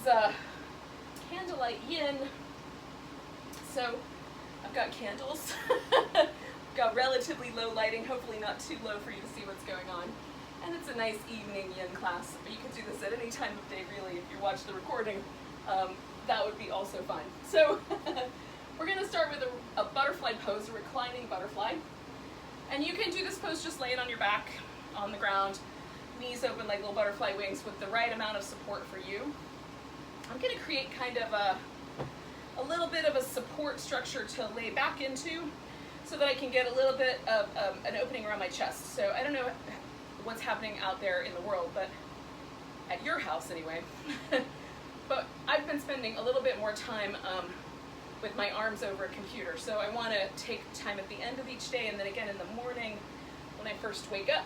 is Candlelight Yin. So I've got candles. Got relatively low lighting, hopefully not too low for you to see what's going on. And it's a nice evening yin class. You can do this at any time of day, really. If you watch the recording, that would be also fine. So we're going to start with a butterfly pose, a reclining butterfly. And you can do this pose just laying on your back on the ground, knees open like little butterfly wings with the right amount of support for you. I'm going to create kind of a little bit of a support structure to lay back into, so that I can get a little bit of an opening around my chest. So I don't know what's happening out there in the world, but at your house anyway. But I've been spending a little bit more time with my arms over a computer. So I want to take time at the end of each day and then again in the morning when I first wake up.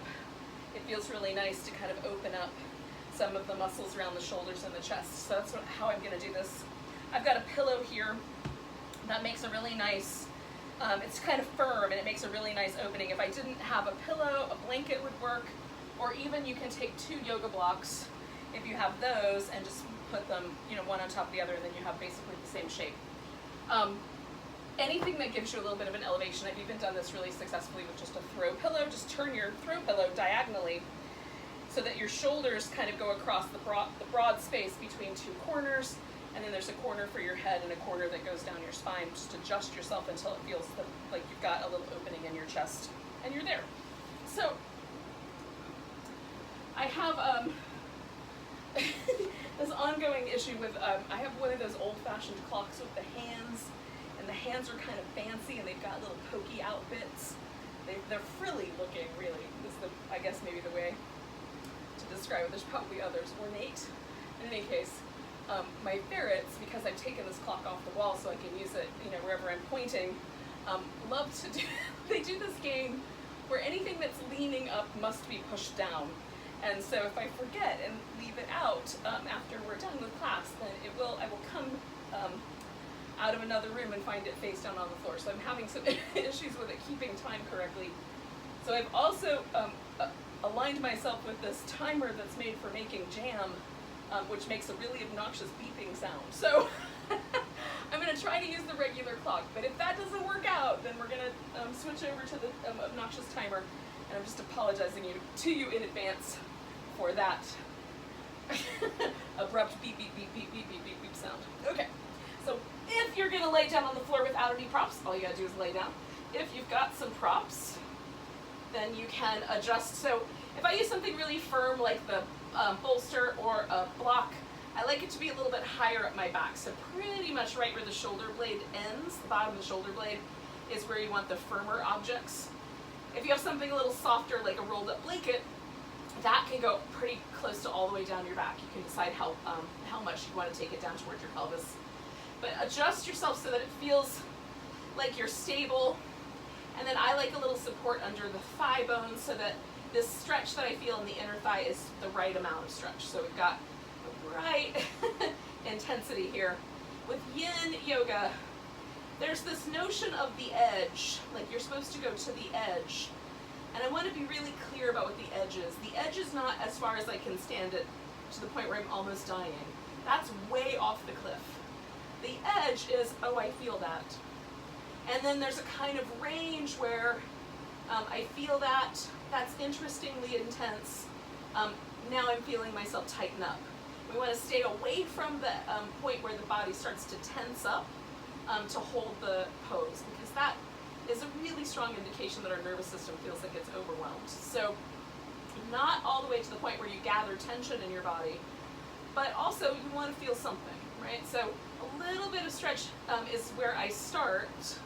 It feels really nice to kind of open up some of the muscles around the shoulders and the chest. So that's how I'm going to do this. I've got a pillow here that makes a really nice, it's kind of firm and it makes a really nice opening. If I didn't have a pillow, a blanket would work, or even you can take 2 yoga blocks if you have those and just put them, one on top of the other, and then you have basically the same shape. Anything that gives you a little bit of an elevation. I've even done this really successfully with just a throw pillow. Just turn your throw pillow diagonally so that your shoulders kind of go across the broad space between 2 corners. And then there's a corner for your head and a corner that goes down your spine. Just adjust yourself until it feels like you've got a little opening in your chest, and you're there. So I have this ongoing issue with, I have one of those old-fashioned clocks with the hands, and the hands are kind of fancy, and they've got little pokey out bits. They're frilly looking, really. This is I guess maybe the way to describe it. There's probably others. Ornate. In any case. My ferrets, because I've taken this clock off the wall so I can use it, wherever I'm pointing, love to do, they do this game where anything that's leaning up must be pushed down. And so if I forget and leave it out after we're done with class, then I will come out of another room and find it face down on the floor. So I'm having some issues with it keeping time correctly. So I've also aligned myself with this timer that's made for making jam, which makes a really obnoxious beeping sound. So I'm going to try to use the regular clock, but if that doesn't work out, then we're going to switch over to the obnoxious timer, and I'm just apologizing to you in advance for that abrupt beep, beep, beep, beep, beep, beep, beep, beep sound. Okay, so if you're going to lay down on the floor without any props, all you got to do is lay down. If you've got some props, then you can adjust. So if I use something really firm like the bolster or a block, I like it to be a little bit higher up my back. So pretty much right where the shoulder blade ends, the bottom of the shoulder blade, is where you want the firmer objects. If you have something a little softer like a rolled up blanket, that can go pretty close to all the way down your back. You can decide how much you want to take it down towards your pelvis. But adjust yourself so that it feels like you're stable. And then I like a little support under the thigh bone so that this stretch that I feel in the inner thigh is the right amount of stretch. So we've got the right intensity here. With Yin Yoga, there's this notion of the edge, like you're supposed to go to the edge. And I want to be really clear about what the edge is. The edge is not as far as I can stand it to the point where I'm almost dying. That's way off the cliff. The edge is, oh, I feel that. And then there's a kind of range where I feel that's interestingly intense. Now I'm feeling myself tighten up. We want to stay away from the point where the body starts to tense up to hold the pose, because that is a really strong indication that our nervous system feels like it's overwhelmed. So not all the way to the point where you gather tension in your body, but also you want to feel something, right? So a little bit of stretch is where I start.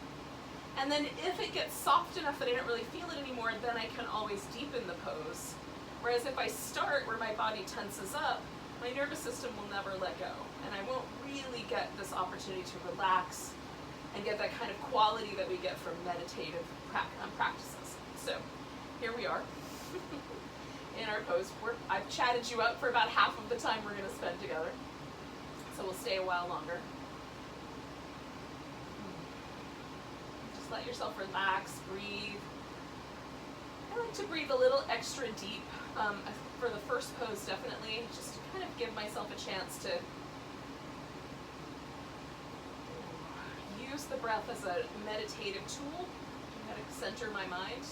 And then if it gets soft enough that I don't really feel it anymore, then I can always deepen the pose. Whereas if I start where my body tenses up, my nervous system will never let go. And I won't really get this opportunity to relax and get that kind of quality that we get from meditative practices. So here we are in our pose. I've chatted you up for about half of the time we're going to spend together. So we'll stay a while longer. Just let yourself relax, breathe. I like to breathe a little extra deep for the first pose, definitely, just to kind of give myself a chance to use the breath as a meditative tool to center my mind.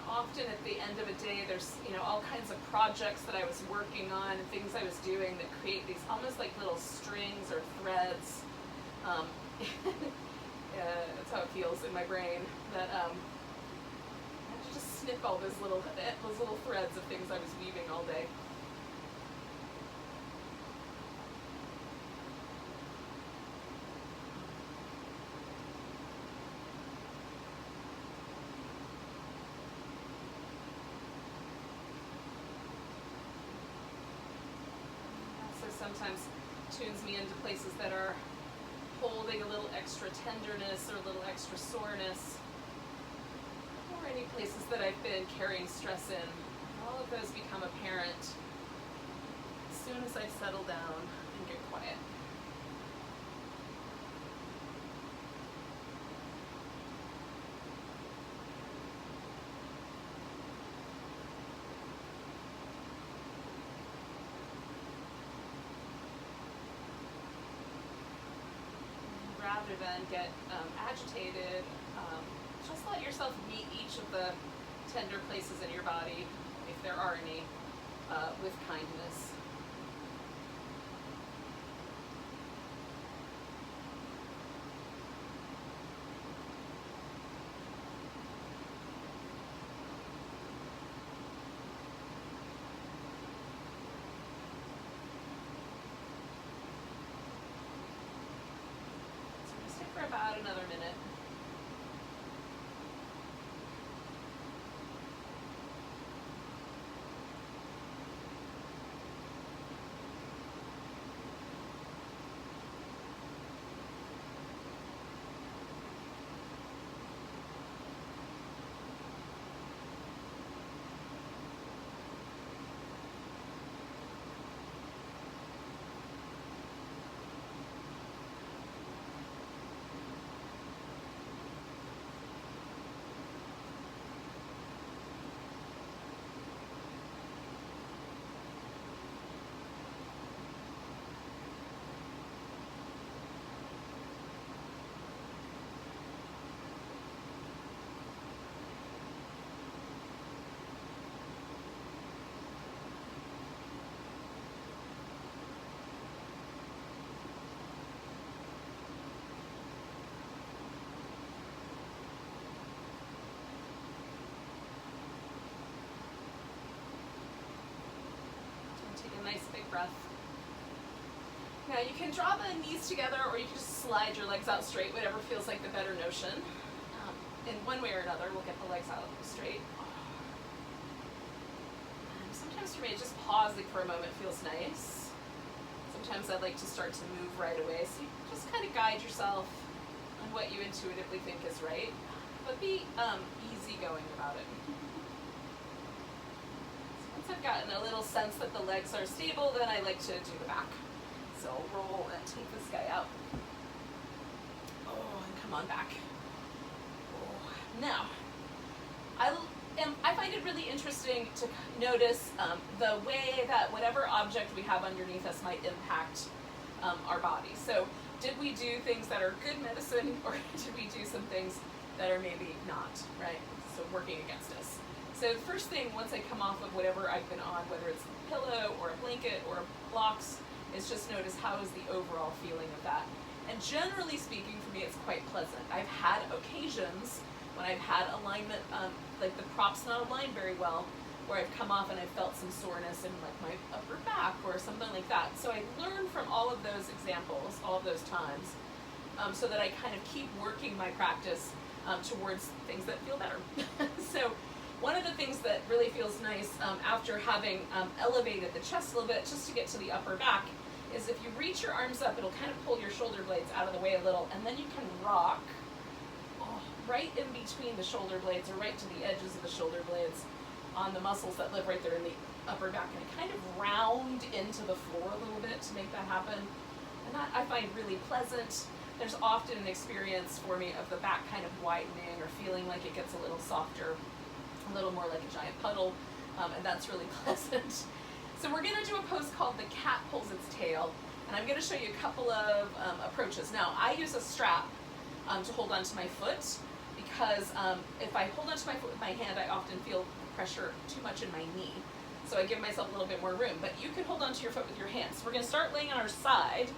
Often at the end of a day, there's all kinds of projects that I was working on and things I was doing that create these almost like little strings or threads. That's how it feels in my brain. That I had to just snip all those little threads of things I was weaving all day. Sometimes tunes me into places that are holding a little extra tenderness or a little extra soreness, or any places that I've been carrying stress in. All of those become apparent as soon as I settle down and get quiet. Rather than get agitated, just let yourself meet each of the tender places in your body, if there are any, with kindness. For about another minute. Nice big breath. Now you can draw the knees together, or you can just slide your legs out straight, whatever feels like the better notion. In one way or another, we'll get the legs out straight. And sometimes for me, just pausing for a moment feels nice. Sometimes I like to start to move right away, so you just kind of guide yourself on what you intuitively think is right, but be easygoing about it. Once I've gotten a little sense that the legs are stable, then I like to do the back. So roll and take this guy out. Oh, and come on back. Oh. Now, I find it really interesting to notice the way that whatever object we have underneath us might impact our body. So did we do things that are good medicine, or did we do some things that are maybe not, right? So working against us. So the first thing, once I come off of whatever I've been on, whether it's a pillow or a blanket or blocks, is just notice how is the overall feeling of that. And generally speaking, for me, it's quite pleasant. I've had occasions when I've had alignment, like the props not aligned very well, where I've come off and I've felt some soreness in like my upper back or something like that. So I learned from all of those examples, all of those times, so that I kind of keep working my practice towards things that feel better. So one of the things that really feels nice after having elevated the chest a little bit, just to get to the upper back, is if you reach your arms up, it'll kind of pull your shoulder blades out of the way a little, and then you can rock right in between the shoulder blades, or right to the edges of the shoulder blades on the muscles that live right there in the upper back, and kind of round into the floor a little bit to make that happen. And that I find really pleasant. There's often an experience for me of the back kind of widening or feeling like it gets a little softer, a little more like a giant puddle, and that's really pleasant. So we're going to do a pose called the cat pulls its tail. And I'm going to show you a couple of approaches. Now, I use a strap to hold onto my foot because if I hold onto my foot with my hand, I often feel pressure too much in my knee. So I give myself a little bit more room. But you can hold onto your foot with your hands. So we're going to start laying on our side.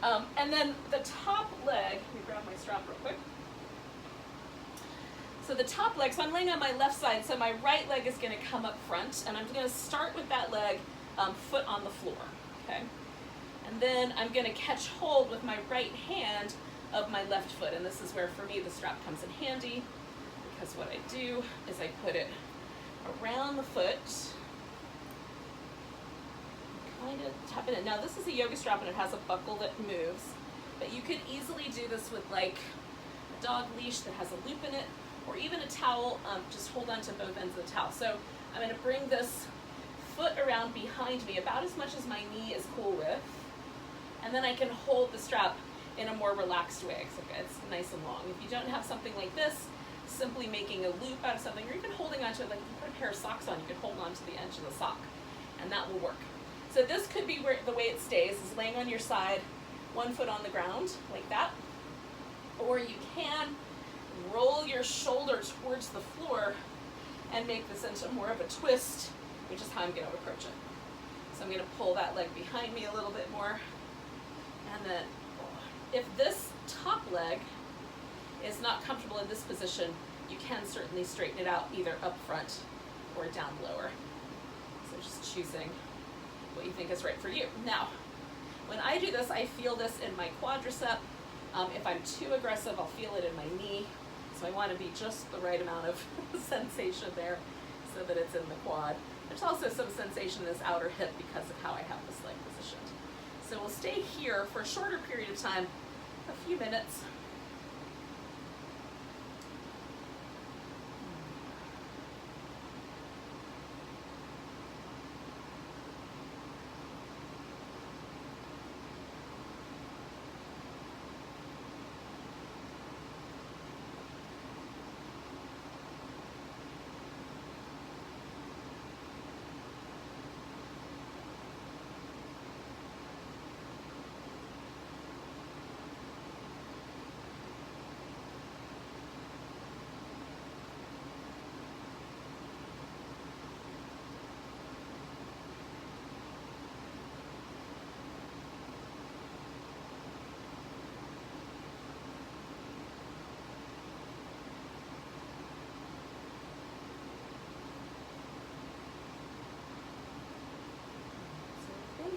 And then the top leg, let me grab my strap real quick. So the top leg, so I'm laying on my left side, so my right leg is going to come up front, and I'm going to start with that leg, foot on the floor, okay? And then I'm going to catch hold with my right hand of my left foot, and this is where, for me, the strap comes in handy, because what I do is I put it around the foot, kind of tap it in. Now, this is a yoga strap, and it has a buckle that moves, but you could easily do this with, like, a dog leash that has a loop in it, or even a towel. Just hold on to both ends of the towel. So I'm going to bring this foot around behind me about as much as my knee is cool with, and then I can hold the strap in a more relaxed way. So it's nice and long. If you don't have something like this, simply making a loop out of something, or even holding onto it, like you put a pair of socks on, you can hold on to the edge of the sock, and that will work. So this could be where the way it stays is laying on your side, one foot on the ground, like that, or you can roll your shoulder towards the floor and make this into more of a twist, which is how I'm going to approach it. So I'm going to pull that leg behind me a little bit more. And then if this top leg is not comfortable in this position, you can certainly straighten it out either up front or down lower. So just choosing what you think is right for you. Now, when I do this, I feel this in my quadricep. If I'm too aggressive, I'll feel it in my knee. So I want to be just the right amount of sensation there so that it's in the quad. There's also some sensation in this outer hip because of how I have this leg positioned. So we'll stay here for a shorter period of time, a few minutes.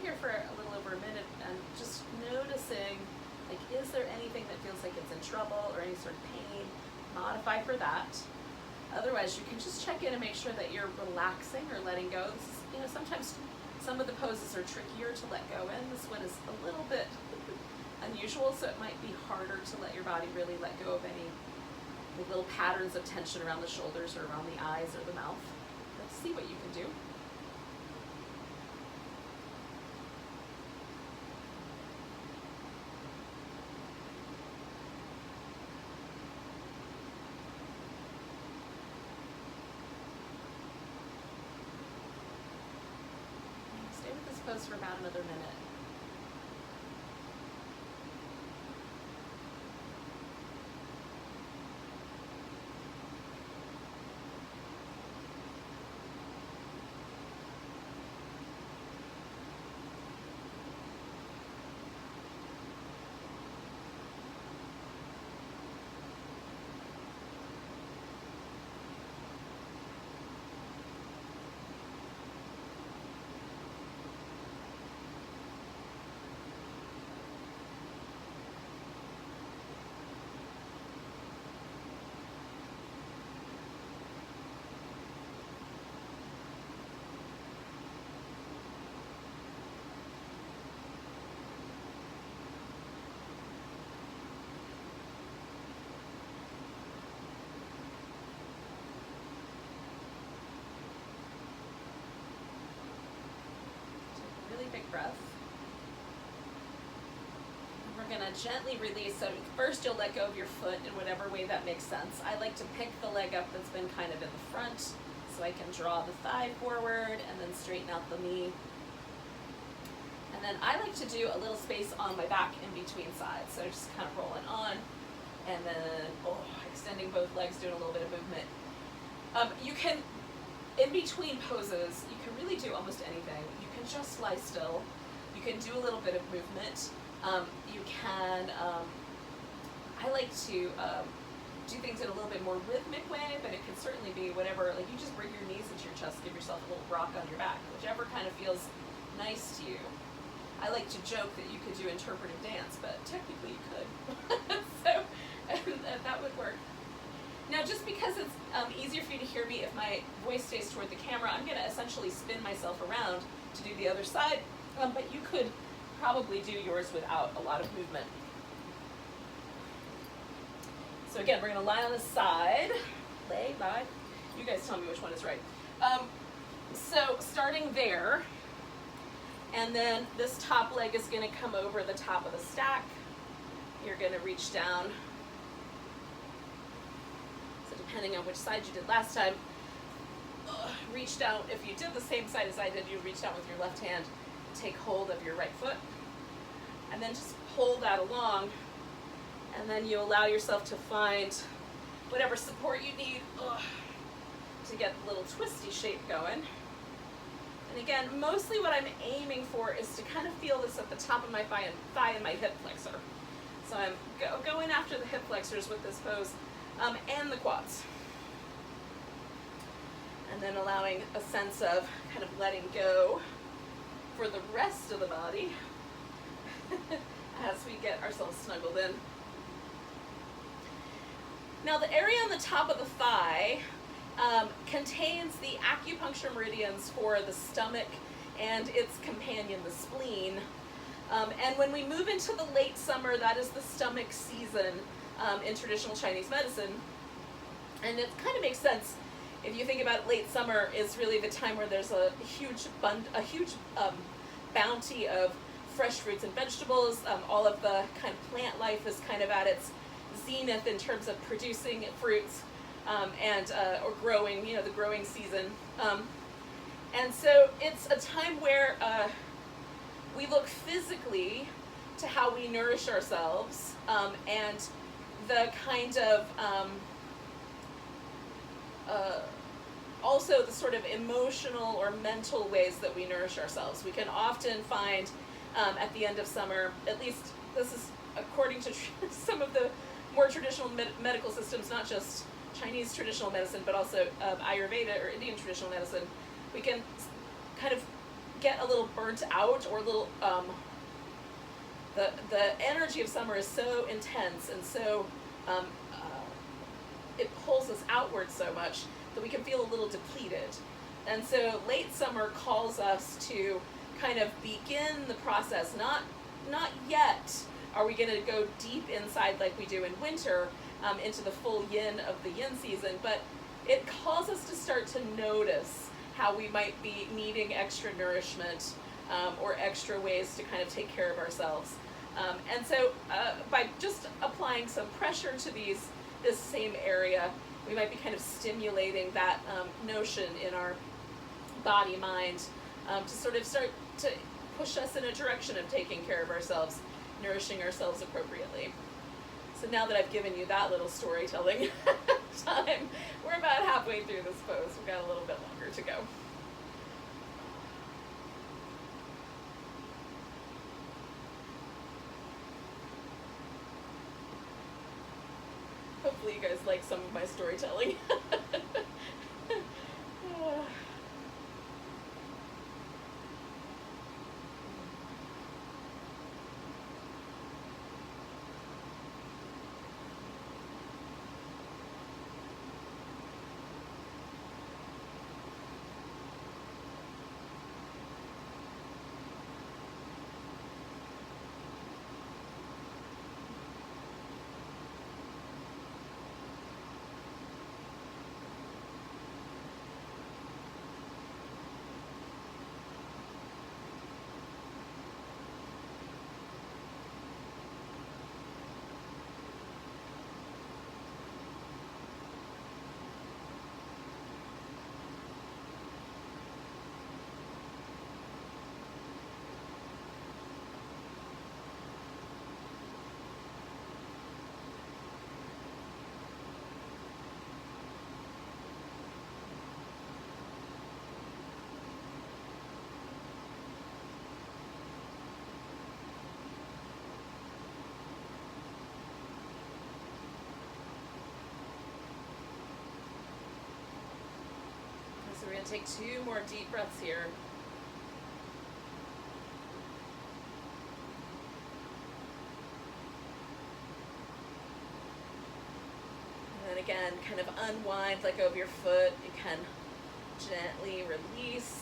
Here for a little over a minute and just noticing, like, is there anything that feels like it's in trouble or any sort of pain? Modify for that. Otherwise, you can just check in and make sure that you're relaxing or letting go. This is, you know, sometimes some of the poses are trickier to let go in. This one is a little bit unusual, so it might be harder to let your body really let go of any little patterns of tension around the shoulders or around the eyes or the mouth. Let's see what you can do. Pose for about another minute. Big breath. And we're going to gently release. So first you'll let go of your foot in whatever way that makes sense. I like to pick the leg up that's been kind of in the front so I can draw the thigh forward and then straighten out the knee. And then I like to do a little space on my back in between sides. So just kind of rolling on, and then extending both legs, doing a little bit of movement. You can, in between poses, you can really do almost anything. You can just lie still. You can do a little bit of movement. You can, I like to do things in a little bit more rhythmic way, but it can certainly be whatever, like you just bring your knees into your chest, give yourself a little rock on your back, whichever kind of feels nice to you. I like to joke that you could do interpretive dance, but technically you could. So that would work. Now, just because it's easier for you to hear me if my voice stays toward the camera, I'm going to essentially spin myself around to do the other side, but you could probably do yours without a lot of movement. So again, we're going to lie on the side. Lie. You guys tell me which one is right. So starting there, and then this top leg is going to come over the top of the stack. You're going to reach down. So depending on which side you did last time, reach down. If you did the same side as I did, you reach down with your left hand, take hold of your right foot, and then just pull that along. And then you allow yourself to find whatever support you need to get the little twisty shape going. And again, mostly what I'm aiming for is to kind of feel this at the top of my thigh and my hip flexor. So I'm going after the hip flexors with this pose and the quads. And then allowing a sense of kind of letting go for the rest of the body as we get ourselves snuggled in. Now the area on the top of the thigh contains the acupuncture meridians for the stomach and its companion, the spleen. And when we move into the late summer, that is the stomach season in traditional Chinese medicine. And it kind of makes sense if you think about late summer is really the time where there's a huge bounty of fresh fruits and vegetables. All of the kind of plant life is kind of at its zenith in terms of producing fruits or growing, the growing season. And so it's a time where we look physically to how we nourish ourselves and the kind of also the sort of emotional or mental ways that we nourish ourselves. We can often find at the end of summer, at least this is according to some of the more traditional medical systems, not just Chinese traditional medicine, but also Ayurveda or Indian traditional medicine, we can kind of get a little burnt out or a little, the energy of summer is so intense and so, it pulls us outward so much that we can feel a little depleted. And so late summer calls us to kind of begin the process, not yet are we going to go deep inside like we do in winter into the full yin of the yin season, but it calls us to start to notice how we might be needing extra nourishment or extra ways to kind of take care of ourselves. And so by just applying some pressure to this same area, we might be kind of stimulating that notion in our body, mind, to sort of start to push us in a direction of taking care of ourselves, nourishing ourselves appropriately. So now that I've given you that little storytelling time, we're about halfway through this pose. We've got a little bit longer to go. Hopefully you guys like some of my storytelling. So we're going to take 2 more deep breaths here. And then again, kind of unwind, let go of your foot. You can gently release.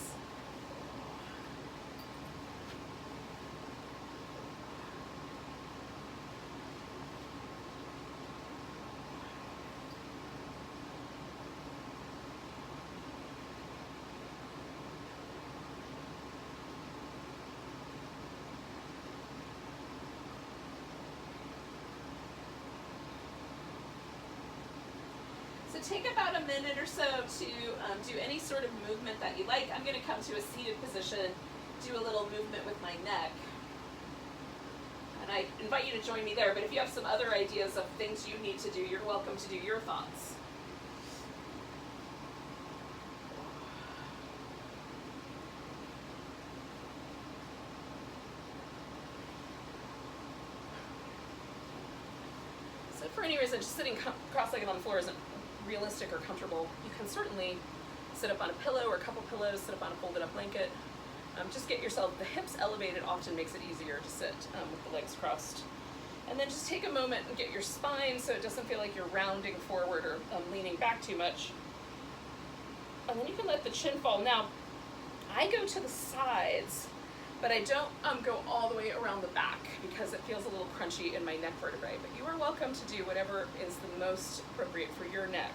Take about a minute or so to do any sort of movement that you like. I'm going to come to a seated position, do a little movement with my neck. And I invite you to join me there, but if you have some other ideas of things you need to do, you're welcome to do your thoughts. So for any reason, just sitting cross-legged on the floor isn't realistic or comfortable, you can certainly sit up on a pillow or a couple pillows, sit up on a folded up blanket. Just get yourself, the hips elevated often makes it easier to sit with the legs crossed. And then just take a moment and get your spine so it doesn't feel like you're rounding forward or leaning back too much. And then you can let the chin fall. Now, I go to the sides, but I don't go all the way around the back because it feels a little crunchy in my neck vertebrae. But you are welcome to do whatever is the most appropriate for your neck.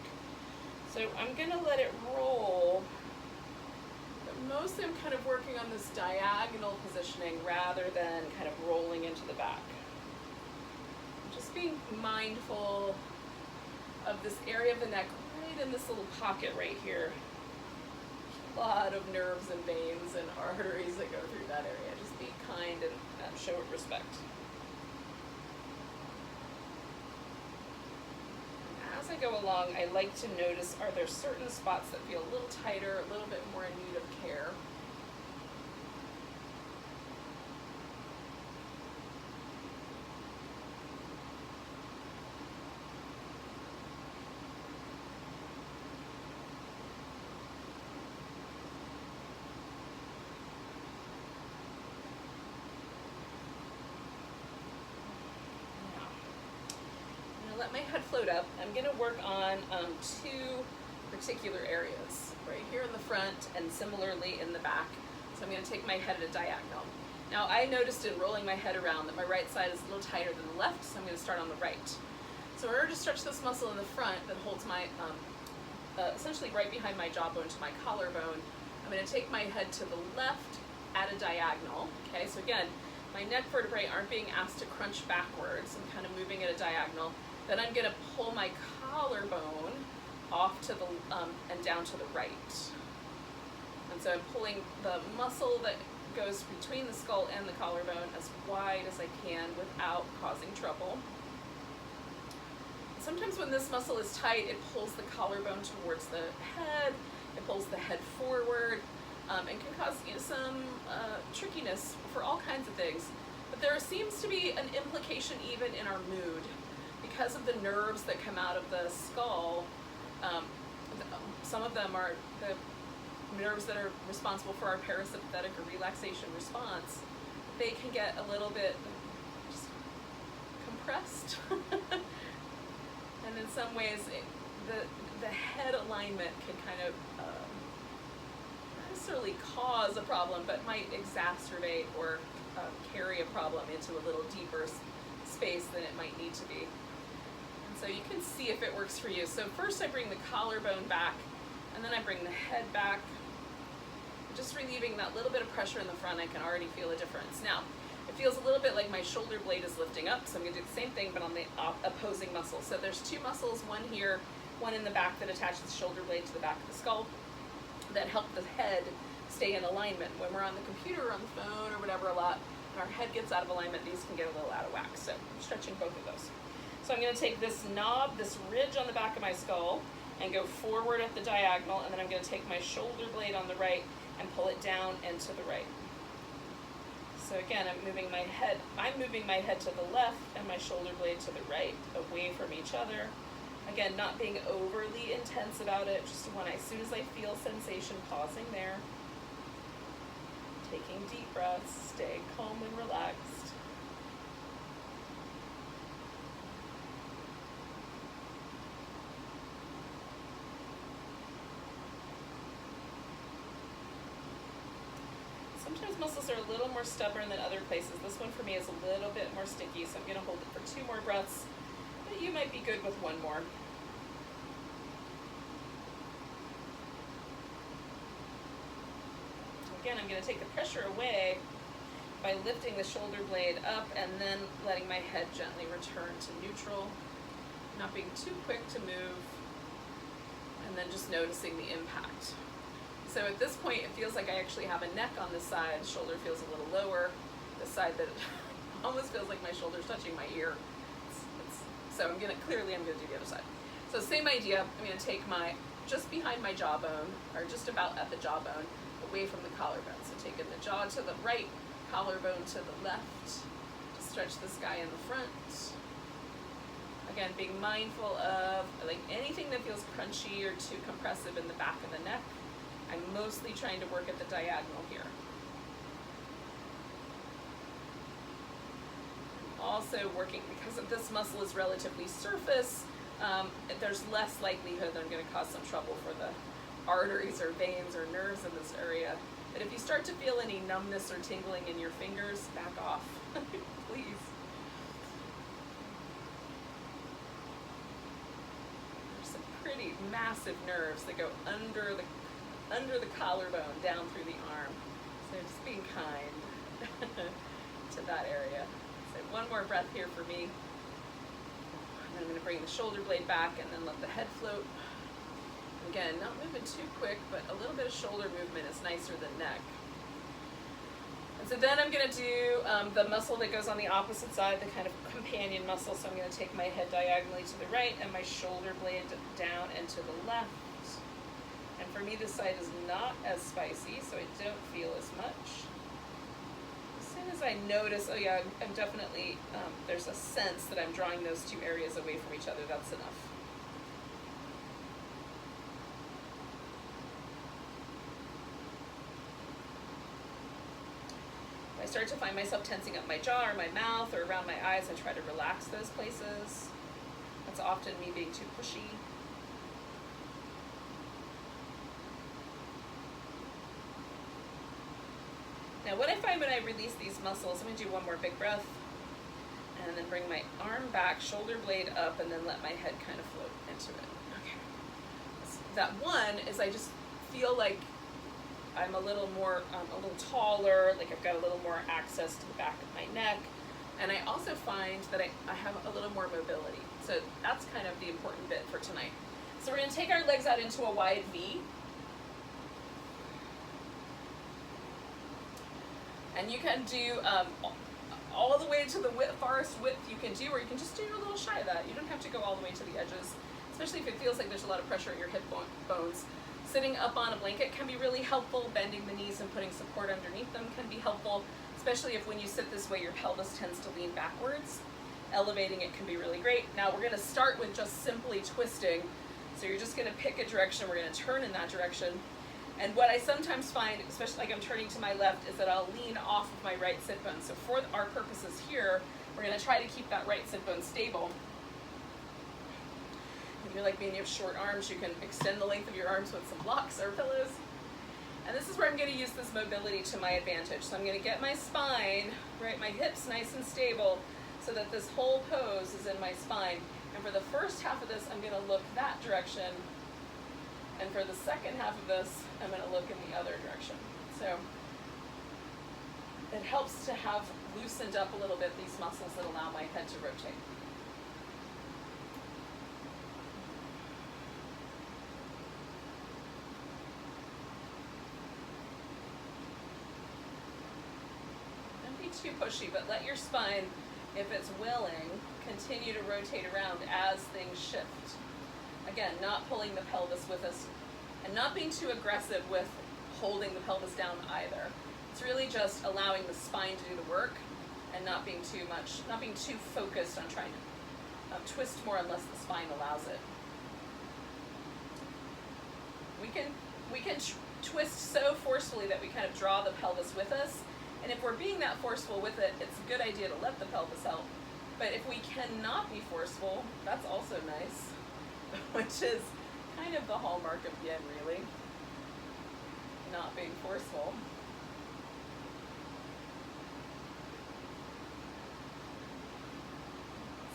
So I'm gonna let it roll, but mostly I'm kind of working on this diagonal positioning rather than kind of rolling into the back. Just being mindful of this area of the neck right in this little pocket right here. A lot of nerves and veins and arteries that go through that area. Just be kind and show it respect. And as I go along, I like to notice, are there certain spots that feel a little tighter, a little bit more in need of care? Let my head float up. I'm going to work on 2 particular areas, right here in the front and similarly in the back. So I'm going to take my head at a diagonal. Now I noticed in rolling my head around that my right side is a little tighter than the left, so I'm going to start on the right. So in order to stretch this muscle in the front that holds my, essentially right behind my jawbone to my collarbone, I'm going to take my head to the left at a diagonal. Okay, so again, my neck vertebrae aren't being asked to crunch backwards. I'm kind of moving at a diagonal. Then I'm going to pull my collarbone off to the and down to the right. And so I'm pulling the muscle that goes between the skull and the collarbone as wide as I can without causing trouble. Sometimes when this muscle is tight, it pulls the collarbone towards the head, it pulls the head forward, and can cause some trickiness for all kinds of things. But there seems to be an implication even in our mood. Because of the nerves that come out of the skull, some of them are the nerves that are responsible for our parasympathetic or relaxation response. They can get a little bit just compressed. And in some ways, the head alignment can kind of not necessarily cause a problem, but might exacerbate or carry a problem into a little deeper space than it might need to be. So you can see if it works for you. So first I bring the collarbone back, and then I bring the head back. Just relieving that little bit of pressure in the front, I can already feel a difference. Now, it feels a little bit like my shoulder blade is lifting up, so I'm gonna do the same thing, but on the opposing muscle. So there's 2 muscles, one here, one in the back that attaches the shoulder blade to the back of the skull, that help the head stay in alignment. When we're on the computer or on the phone or whatever a lot, and our head gets out of alignment, these can get a little out of whack. So I'm stretching both of those. So I'm going to take this knob, this ridge on the back of my skull, and go forward at the diagonal, and then I'm going to take my shoulder blade on the right and pull it down and to the right. So again, I'm moving my head to the left and my shoulder blade to the right, away from each other, Again, not being overly intense about it, just as soon as I feel sensation, pausing there. Taking deep breaths, staying calm and relaxed. Sometimes muscles are a little more stubborn than other places. This one for me is a little bit more sticky, so I'm going to hold it for 2 more breaths, but you might be good with 1 more. Again, I'm going to take the pressure away by lifting the shoulder blade up and then letting my head gently return to neutral, not being too quick to move, and then just noticing the impact. So at this point, it feels like I actually have a neck on this side. Shoulder feels a little lower. The side that almost feels like my shoulder's touching my ear. So I'm gonna do the other side. So same idea. I'm gonna take just behind my jawbone, or just about at the jawbone, away from the collarbone. So taking the jaw to the right, collarbone to the left, to stretch this guy in the front. Again, being mindful of like anything that feels crunchy or too compressive in the back of the neck. I'm mostly trying to work at the diagonal here. Also working, because of this muscle is relatively surface, there's less likelihood that I'm going to cause some trouble for the arteries or veins or nerves in this area. But if you start to feel any numbness or tingling in your fingers, back off, please. There's some pretty massive nerves that go under the collarbone down through the arm. So just being kind to that area. So 1 more breath here for me. And then I'm going to bring the shoulder blade back and then let the head float. Again, not moving too quick, but a little bit of shoulder movement is nicer than neck. And so then I'm going to do the muscle that goes on the opposite side, the kind of companion muscle. So I'm going to take my head diagonally to the right and my shoulder blade down and to the left. And for me, this side is not as spicy, so I don't feel as much. As soon as I notice, oh yeah, I'm definitely, there's a sense that I'm drawing those 2 areas away from each other, that's enough. If I start to find myself tensing up my jaw or my mouth or around my eyes, I try to relax those places. That's often me being too pushy. Now what I find when I release these muscles, I'm going to do 1 more big breath, and then bring my arm back, shoulder blade up, and then let my head kind of float into it. Okay. That one is I just feel like I'm a little more, a little taller, like I've got a little more access to the back of my neck, and I also find that I have a little more mobility. So that's kind of the important bit for tonight. So we're going to take our legs out into a wide V. And you can do all the way to the farthest width you can do, or you can just do a little shy of that. You don't have to go all the way to the edges, especially if it feels like there's a lot of pressure in your hip bones. Sitting up on a blanket can be really helpful. Bending the knees and putting support underneath them can be helpful, especially if when you sit this way, your pelvis tends to lean backwards. Elevating it can be really great. Now we're gonna start with just simply twisting. So you're just gonna pick a direction, we're gonna turn in that direction. And what I sometimes find, especially like I'm turning to my left, is that I'll lean off of my right sit bone. So for our purposes here, we're going to try to keep that right sit bone stable. If you're like me and you have short arms, you can extend the length of your arms with some blocks or pillows. And this is where I'm going to use this mobility to my advantage. So I'm going to get my spine, right, my hips nice and stable, so that this whole pose is in my spine. And for the first half of this, I'm going to look that direction. And for the second half of this, I'm going to look in the other direction. So it helps to have loosened up a little bit these muscles that allow my head to rotate. Don't be too pushy, but let your spine, if it's willing, continue to rotate around as things shift. Again, not pulling the pelvis with us, and not being too aggressive with holding the pelvis down either. It's really just allowing the spine to do the work, and not being too focused on trying to twist more unless the spine allows it. We can twist so forcefully that we kind of draw the pelvis with us. And if we're being that forceful with it, it's a good idea to let the pelvis help. But if we cannot be forceful, that's also nice, which is kind of the hallmark of yin, really. Not being forceful.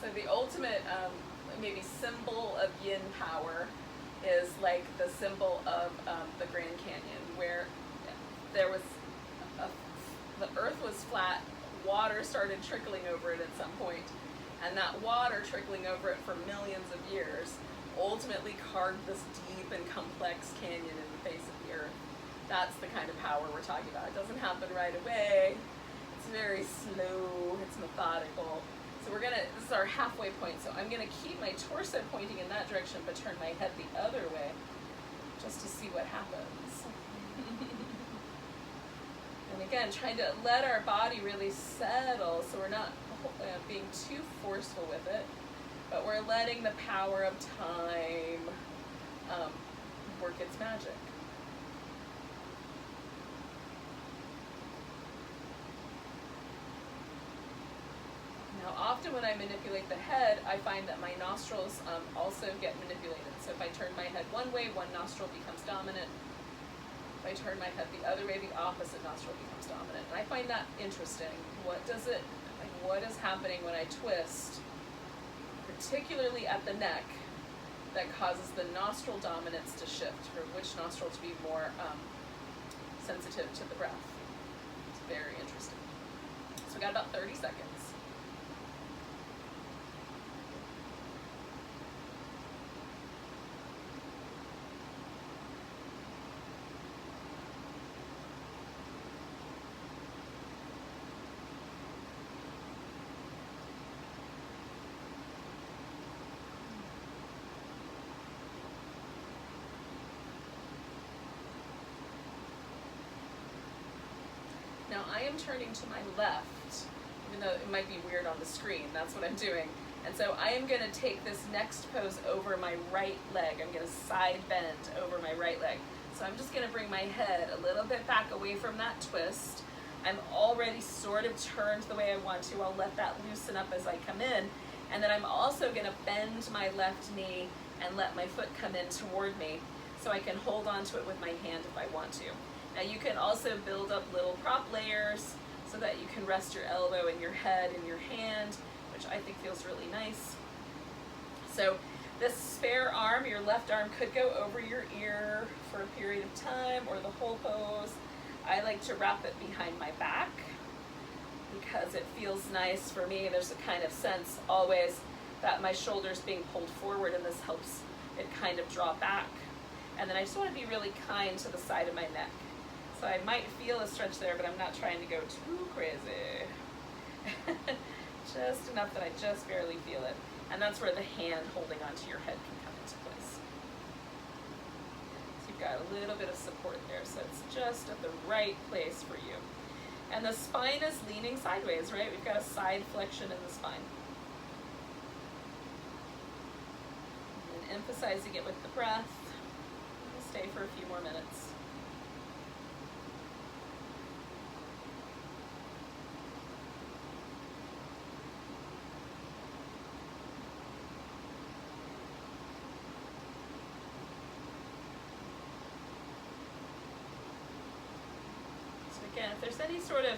So the ultimate maybe symbol of yin power is like the symbol of the Grand Canyon, where there was the earth was flat, water started trickling over it at some point, and that water trickling over it for millions of years ultimately carved this deep and complex canyon in the face of the earth. That's the kind of power we're talking about. It doesn't happen right away. It's very slow, it's methodical. So this is our halfway point, so I'm gonna keep my torso pointing in that direction, but turn my head the other way, just to see what happens. And again, trying to let our body really settle, so we're not being too forceful with it, but we're letting the power of time work its magic. Now, often when I manipulate the head, I find that my nostrils also get manipulated. So if I turn my head one way, one nostril becomes dominant. If I turn my head the other way, the opposite nostril becomes dominant. And I find that interesting. What is happening when I twist, particularly at the neck, that causes the nostril dominance to shift, or which nostril to be more sensitive to the breath? It's very interesting. So we got about 30 seconds. Now I am turning to my left, even though it might be weird on the screen, that's what I'm doing. And so I am gonna take this next pose over my right leg. I'm gonna side bend over my right leg. So I'm just gonna bring my head a little bit back away from that twist. I'm already sort of turned the way I want to. I'll let that loosen up as I come in. And then I'm also gonna bend my left knee and let my foot come in toward me, so I can hold on to it with my hand if I want to. Now you can also build up little prop layers so that you can rest your elbow in your head in your hand, which I think feels really nice. So this spare arm, your left arm, could go over your ear for a period of time, or the whole pose. I like to wrap it behind my back because it feels nice for me. There's a kind of sense always that my shoulder's being pulled forward, and this helps it kind of draw back. And then I just want to be really kind to the side of my neck. So I might feel a stretch there, but I'm not trying to go too crazy. Just enough that I just barely feel it. And that's where the hand holding onto your head can come into place. So you've got a little bit of support there, so it's just at the right place for you. And the spine is leaning sideways, right? We've got a side flexion in the spine. And emphasizing it with the breath. We'll stay for a few more minutes. Again, if there's any sort of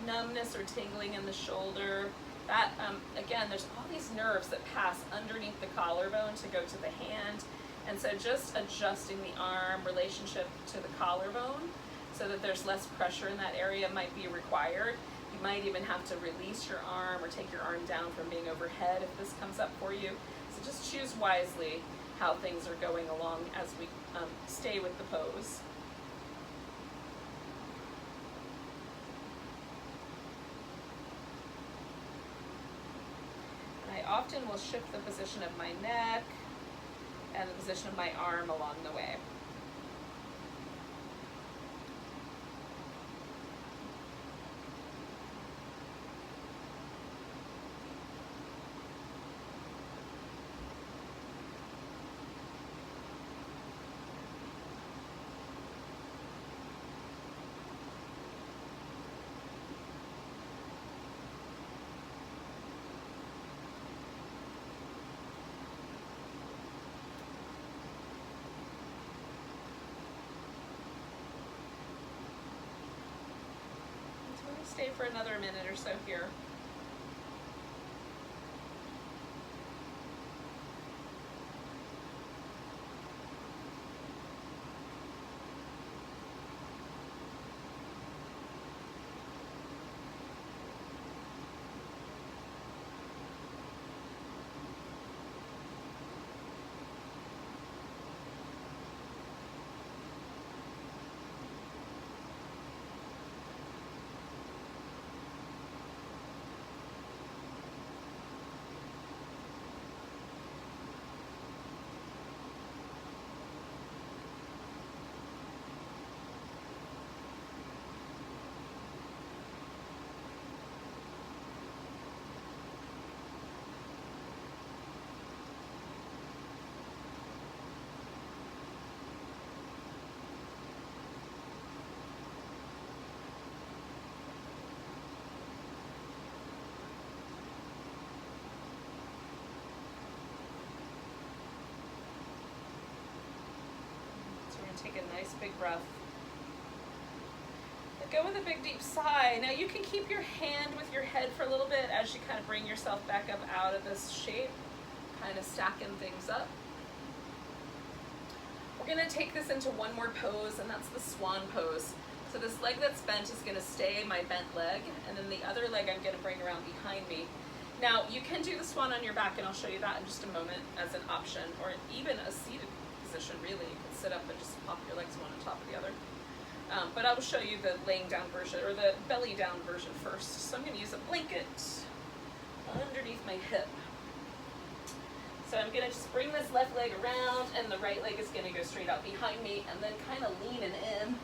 numbness or tingling in the shoulder, that, again, there's all these nerves that pass underneath the collarbone to go to the hand. And so just adjusting the arm relationship to the collarbone so that there's less pressure in that area might be required. You might even have to release your arm or take your arm down from being overhead if this comes up for you. So just choose wisely how things are going along as we stay with the pose. I often will shift the position of my neck and the position of my arm along the way. stay for another minute or so here. Take a nice big breath. Go with a big deep sigh. Now you can keep your hand with your head for a little bit as you kind of bring yourself back up out of this shape, kind of stacking things up. We're going to take this into one more pose, and that's the swan pose. So this leg that's bent is going to stay my bent leg, and then the other leg I'm going to bring around behind me. Now you can do the swan on your back, and I'll show you that in just a moment as an option, or even a seated position, really. You can sit up and just pop your legs one on top of the other. But I will show you the laying down version, or the belly down version first. So I'm going to use a blanket underneath my hip. So I'm going to just bring this left leg around, and the right leg is going to go straight out behind me, and then kind of leaning in.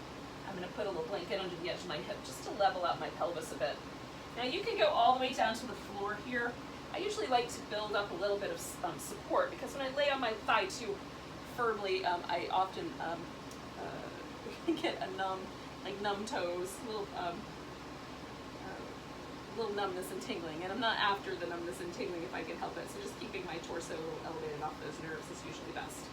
I'm going to put a little blanket under the edge of my hip just to level out my pelvis a bit. Now you can go all the way down to the floor here. I usually like to build up a little bit of support, because when I lay on my thigh too firmly, I often get a numb toes, little numbness and tingling, and I'm not after the numbness and tingling if I can help it, so just keeping my torso elevated off those nerves is usually best.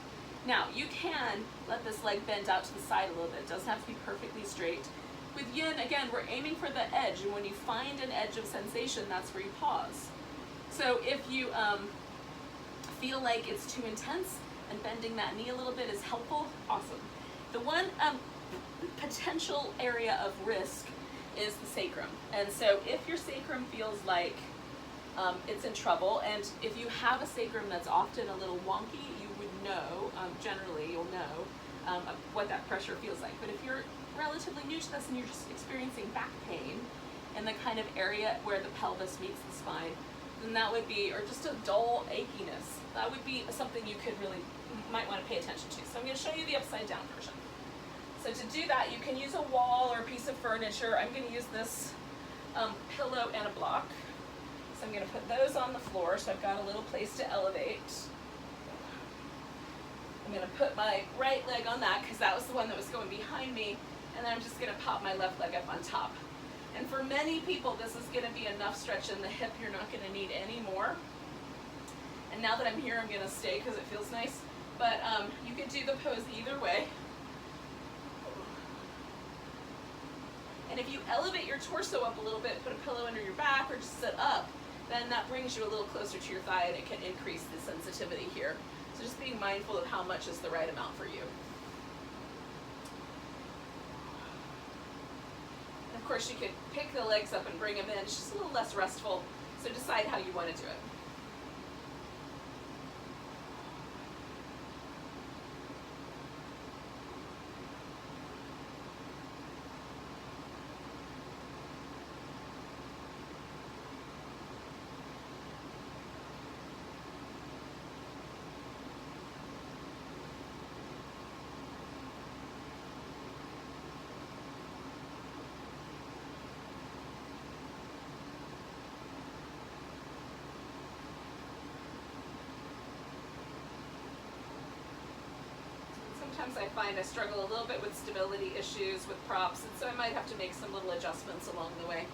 Now, you can let this leg bend out to the side a little bit. It doesn't have to be perfectly straight. With yin, again, we're aiming for the edge, and when you find an edge of sensation, that's where you pause. So if you feel like it's too intense and bending that knee a little bit is helpful, awesome. The one potential area of risk is the sacrum. And so if your sacrum feels like it's in trouble, and if you have a sacrum that's often a little wonky, you would know, generally you'll know what that pressure feels like. But if you're relatively new to this and you're just experiencing back pain in the kind of area where the pelvis meets the spine, then that would be, or just a dull achiness, that would be something you might want to pay attention to. So I'm going to show you the upside down version. So to do that, you can use a wall or a piece of furniture. I'm going to use this pillow and a block. So I'm going to put those on the floor, so I've got a little place to elevate. I'm going to put my right leg on that, because that was the one that was going behind me, and then I'm just going to pop my left leg up on top. And for many people, this is going to be enough stretch in the hip. You're not going to need any more. And now that I'm here, I'm going to stay because it feels nice. But you could do the pose either way. And if you elevate your torso up a little bit, put a pillow under your back, or just sit up, then that brings you a little closer to your thigh, and it can increase the sensitivity here. So just being mindful of how much is the right amount for you. And of course, you could pick the legs up and bring them in. It's just a little less restful, so decide how you want to do it. Sometimes I find I struggle a little bit with stability issues with props, and so I might have to make some little adjustments along the way.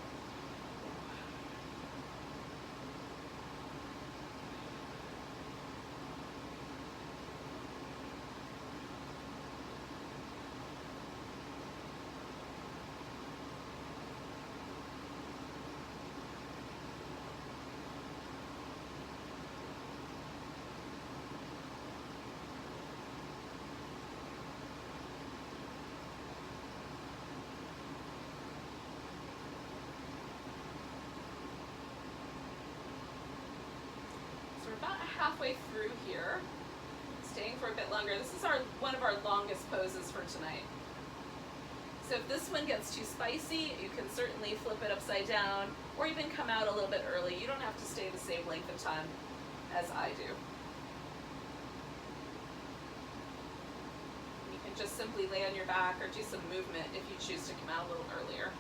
halfway through here, staying for a bit longer. This is one of our longest poses for tonight. So if this one gets too spicy, you can certainly flip it upside down or even come out a little bit early. You don't have to stay the same length of time as I do. You can just simply lay on your back or do some movement if you choose to come out a little earlier.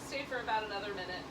Stay for about another minute.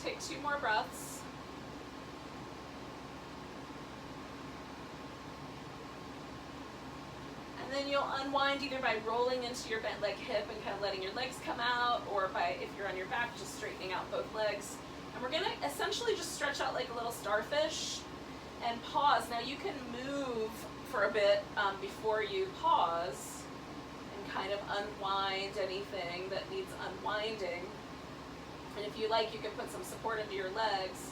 Take 2 more breaths. And then you'll unwind either by rolling into your bent leg hip and kind of letting your legs come out, or by, if you're on your back, just straightening out both legs. And we're going to essentially just stretch out like a little starfish and pause. Now you can move for a bit before you pause and kind of unwind anything that needs unwinding. And if you like, you can put some support into your legs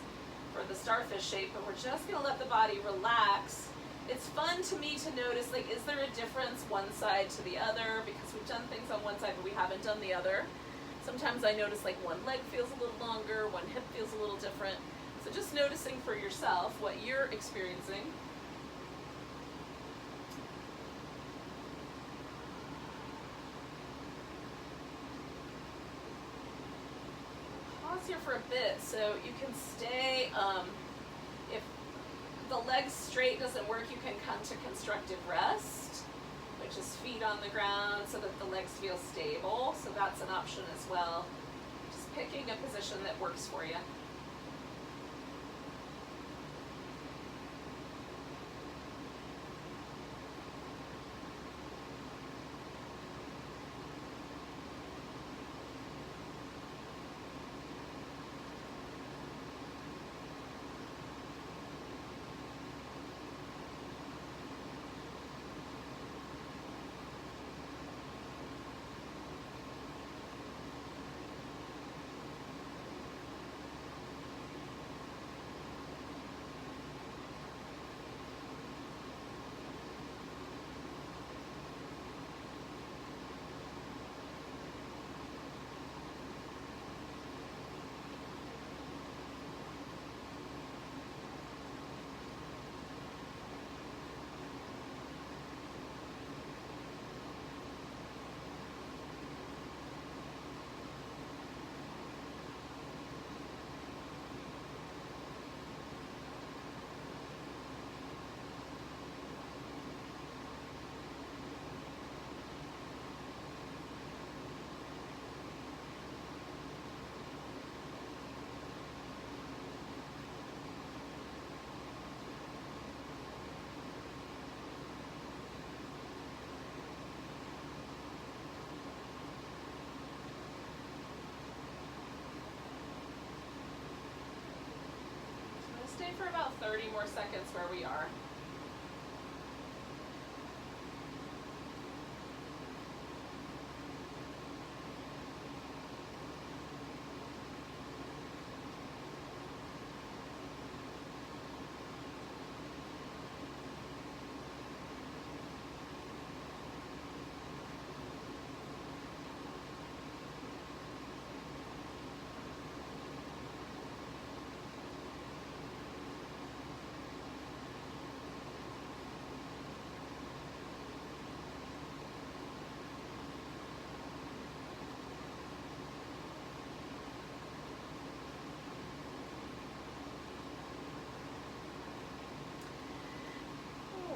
for the starfish shape, but we're just going to let the body relax. It's fun to me to notice, like, is there a difference one side to the other? Because we've done things on one side, but we haven't done the other. Sometimes I notice, like, one leg feels a little longer, one hip feels a little different. So just noticing for yourself what you're experiencing. Here for a bit, so you can stay, if the legs straight doesn't work, you can come to constructive rest, which is feet on the ground so that the legs feel stable. So that's an option as well. Just picking a position that works for you. stay for about 30 more seconds where we are.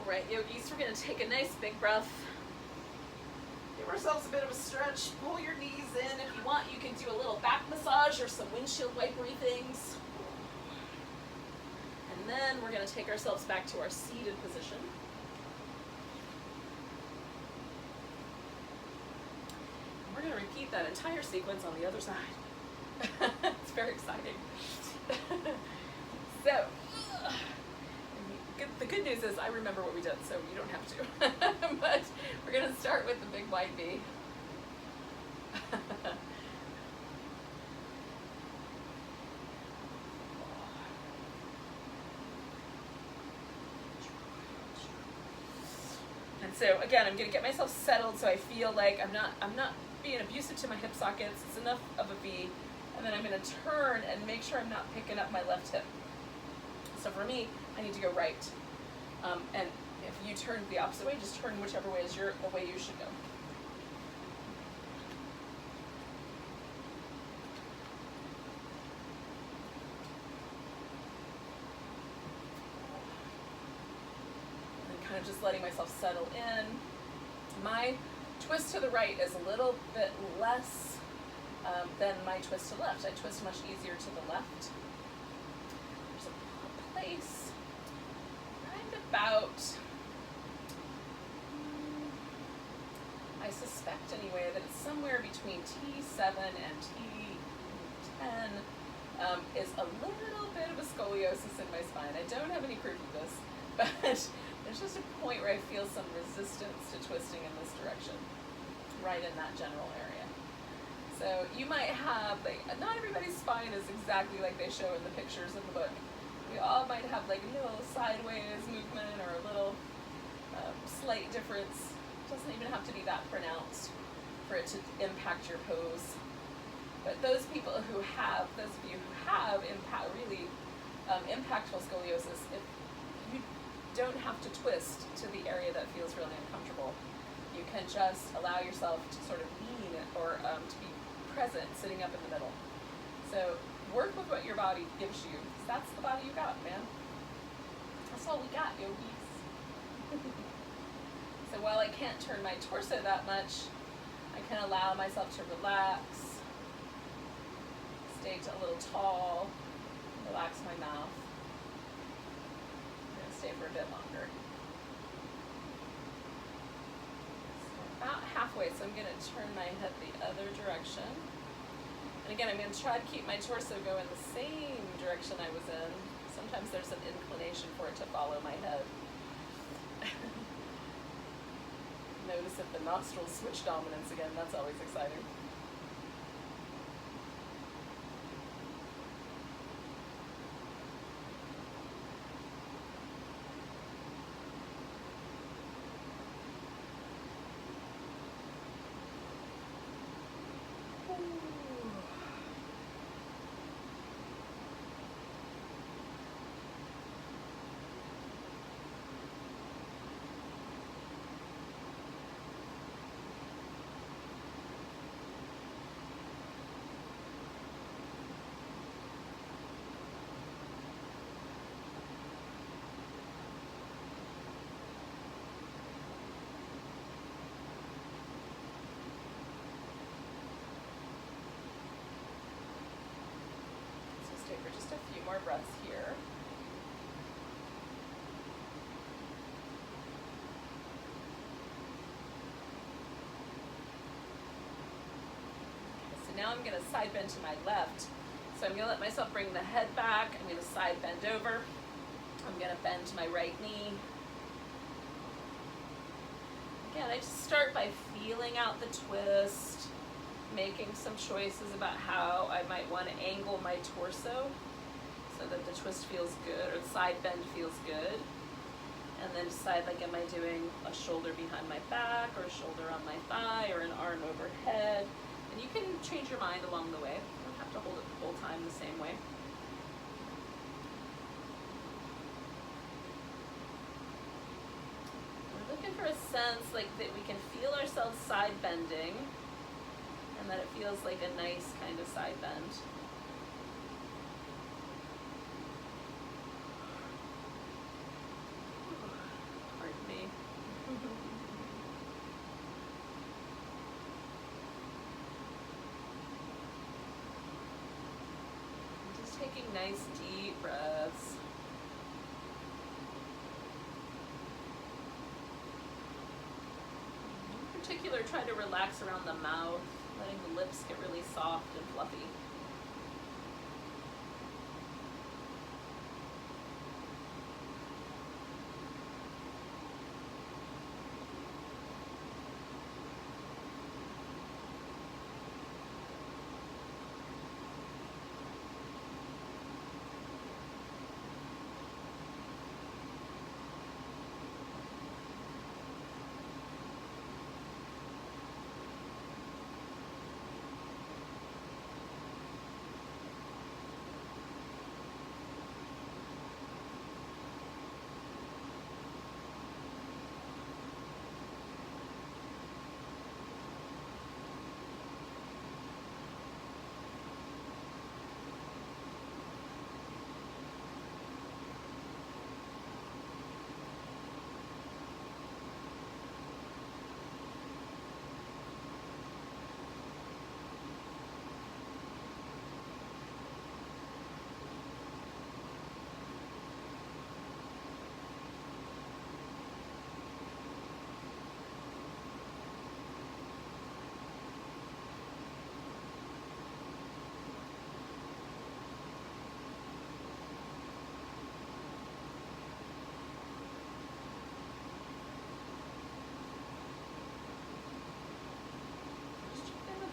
All right, yogis, we're going to take a nice big breath. Give ourselves a bit of a stretch. Pull your knees in. If you want, you can do a little back massage or some windshield wipery things. And then we're going to take ourselves back to our seated position. And we're going to repeat that entire sequence on the other side. It's very exciting. So, the good news is I remember what we did, so you don't have to. But we're going to start with the big white bee. And so again, I'm going to get myself settled so I feel like I'm not being abusive to my hip sockets. It's enough of a V. And then I'm going to turn and make sure I'm not picking up my left hip. So for me, I need to go right. And if you turn the opposite way, just turn whichever way is the way you should go. And kind of just letting myself settle in. My twist to the right is a little bit less than my twist to the left. I twist much easier to the left. There's a place right about, I suspect anyway, that it's somewhere between T7 and T10 is a little bit of a scoliosis in my spine. I don't have any proof of this, but there's just a point where I feel some resistance to twisting in this direction, right in that general area. So you might have, like, not everybody's spine is exactly like they show in the pictures in the book. We all might have like a little sideways movement or a little slight difference. It doesn't even have to be that pronounced for it to impact your pose. But those of you who have really impactful scoliosis, if you don't have to twist to the area that feels really uncomfortable, you can just allow yourself to sort of lean or to be present sitting up in the middle. So work with what your body gives you. That's the body you got, man. That's all we got, yogis. So while I can't turn my torso that much, I can allow myself to relax, stay a little tall, relax my mouth. I'm going to stay for a bit longer. About halfway, so I'm going to turn my head the other direction. And again, I'm going to try to keep my torso going the same direction I was in. Sometimes there's an inclination for it to follow my head. Notice if the nostrils switch dominance again, that's always exciting. For just a few more breaths here. So now I'm going to side bend to my left. So I'm going to let myself bring the head back. I'm going to side bend over. I'm going to bend my right knee. Again, I just start by feeling out the twist, making some choices about how I might want to angle my torso so that the twist feels good, or the side bend feels good. And then decide, like, am I doing a shoulder behind my back, or a shoulder on my thigh, or an arm overhead? And you can change your mind along the way. You don't have to hold it the whole time the same way. We're looking for a sense like that we can feel ourselves side bending, and that it feels like a nice kind of side bend. Pardon me. Just taking nice deep breaths. In particular, try to relax around the mouth, letting the lips get really soft and fluffy.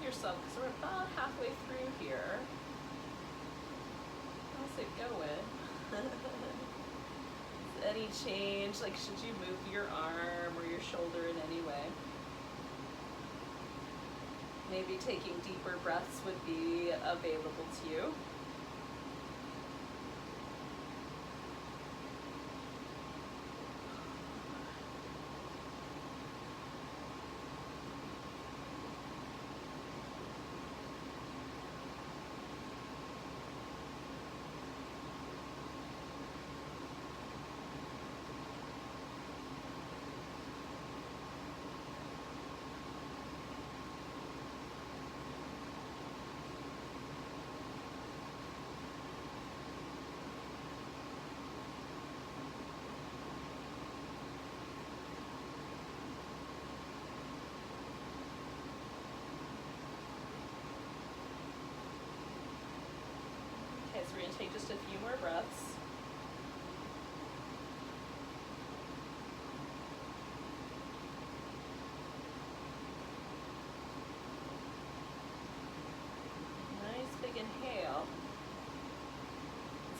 Yourself, because we're about halfway through here. How's it going? Any change? Like, should you move your arm or your shoulder in any way? Maybe taking deeper breaths would be available to you. So we're going to take just a few more breaths. Nice big inhale.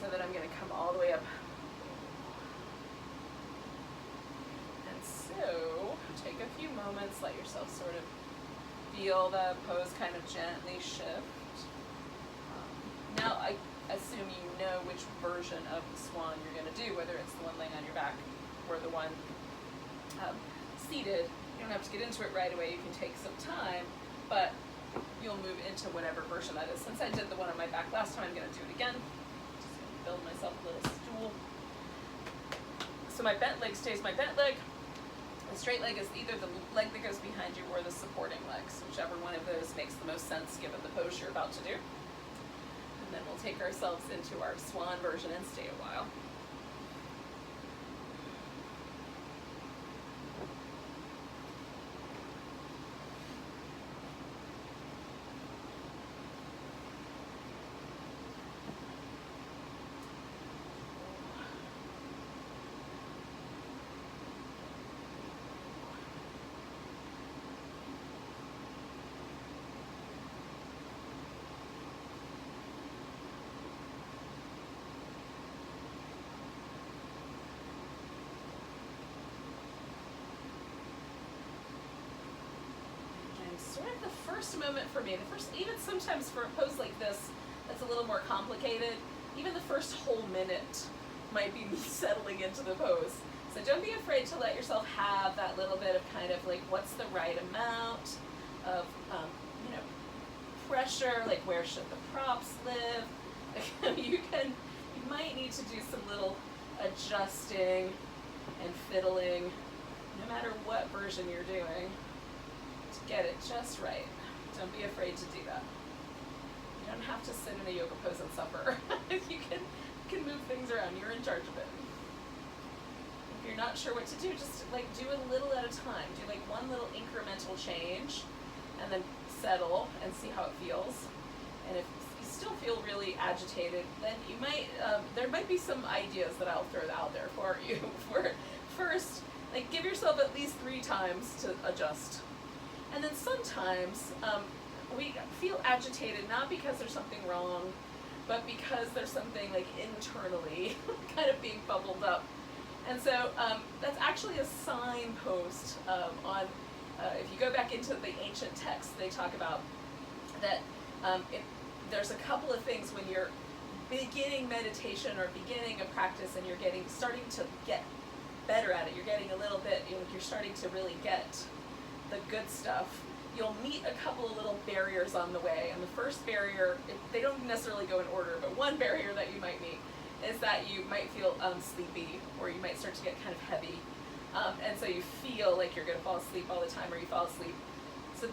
So that I'm going to come all the way up. And so take a few moments, let yourself sort of feel the pose kind of gently shift. Now I assume you know which version of the swan you're going to do, whether it's the one laying on your back or the one seated. You don't have to get into it right away, you can take some time, but you'll move into whatever version that is. Since I did the one on my back last time, I'm going to do it again. Just going to build myself a little stool. So my bent leg stays my bent leg. The straight leg is either the leg that goes behind you or the supporting legs, whichever one of those makes the most sense given the pose you're about to do. And then we'll take ourselves into our swan version and stay a while. first moment for me, even sometimes for a pose like this, that's a little more complicated, even the first whole minute might be me settling into the pose. So don't be afraid to let yourself have that little bit of kind of like, what's the right amount of, pressure, like where should the props live? Like, you might need to do some little adjusting and fiddling, no matter what version you're doing, to get it just right. Don't be afraid to do that. You don't have to sit in a yoga pose and suffer. You can move things around. You're in charge of it. If you're not sure what to do, just like do a little at a time. Do like one little incremental change, and then settle and see how it feels. And if you still feel really agitated, then you might there might be some ideas that I'll throw out there for you. For first, like give yourself at least 3 times to adjust. And then sometimes we feel agitated not because there's something wrong, but because there's something like internally kind of being bubbled up. And so that's actually a signpost on, if you go back into the ancient texts, they talk about that there's a couple of things when you're beginning meditation or beginning a practice and you're starting to get better at it, you're getting a little bit, you're starting to really get the good stuff, you'll meet a couple of little barriers on the way. And the first barrier, they don't necessarily go in order, but one barrier that you might meet is that you might feel sleepy, or you might start to get kind of heavy. And so you feel like you're going to fall asleep all the time, or you fall asleep. So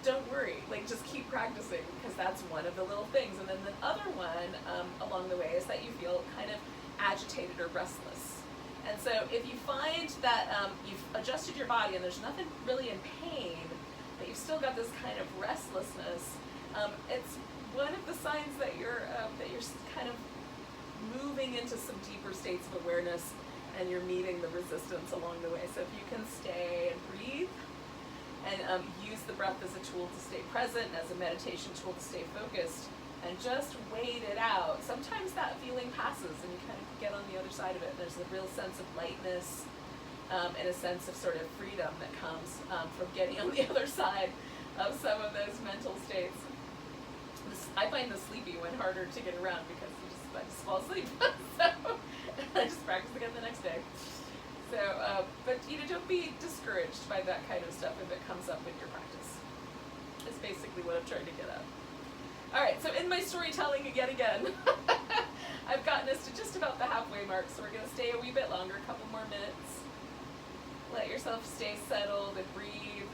don't worry, like just keep practicing, because that's one of the little things. And then the other one along the way is that you feel kind of agitated or restless. And so if you find that you've adjusted your body and there's nothing really in pain, but you've still got this kind of restlessness, it's one of the signs that you're kind of moving into some deeper states of awareness, and you're meeting the resistance along the way. So if you can stay and breathe, and use the breath as a tool to stay present, as a meditation tool to stay focused, and just wait it out. Sometimes that feeling passes and you kind of get on the other side of it. There's a real sense of lightness and a sense of sort of freedom that comes from getting on the other side of some of those mental states. I find the sleepy one harder to get around because I just fall asleep. So I just practice again the next day. So, but don't be discouraged by that kind of stuff if it comes up in your practice. That's basically what I'm trying to get at. All right, so in my storytelling yet again, I've gotten us to just about the halfway mark, so we're going to stay a wee bit longer, a couple more minutes. Let yourself stay settled and breathe.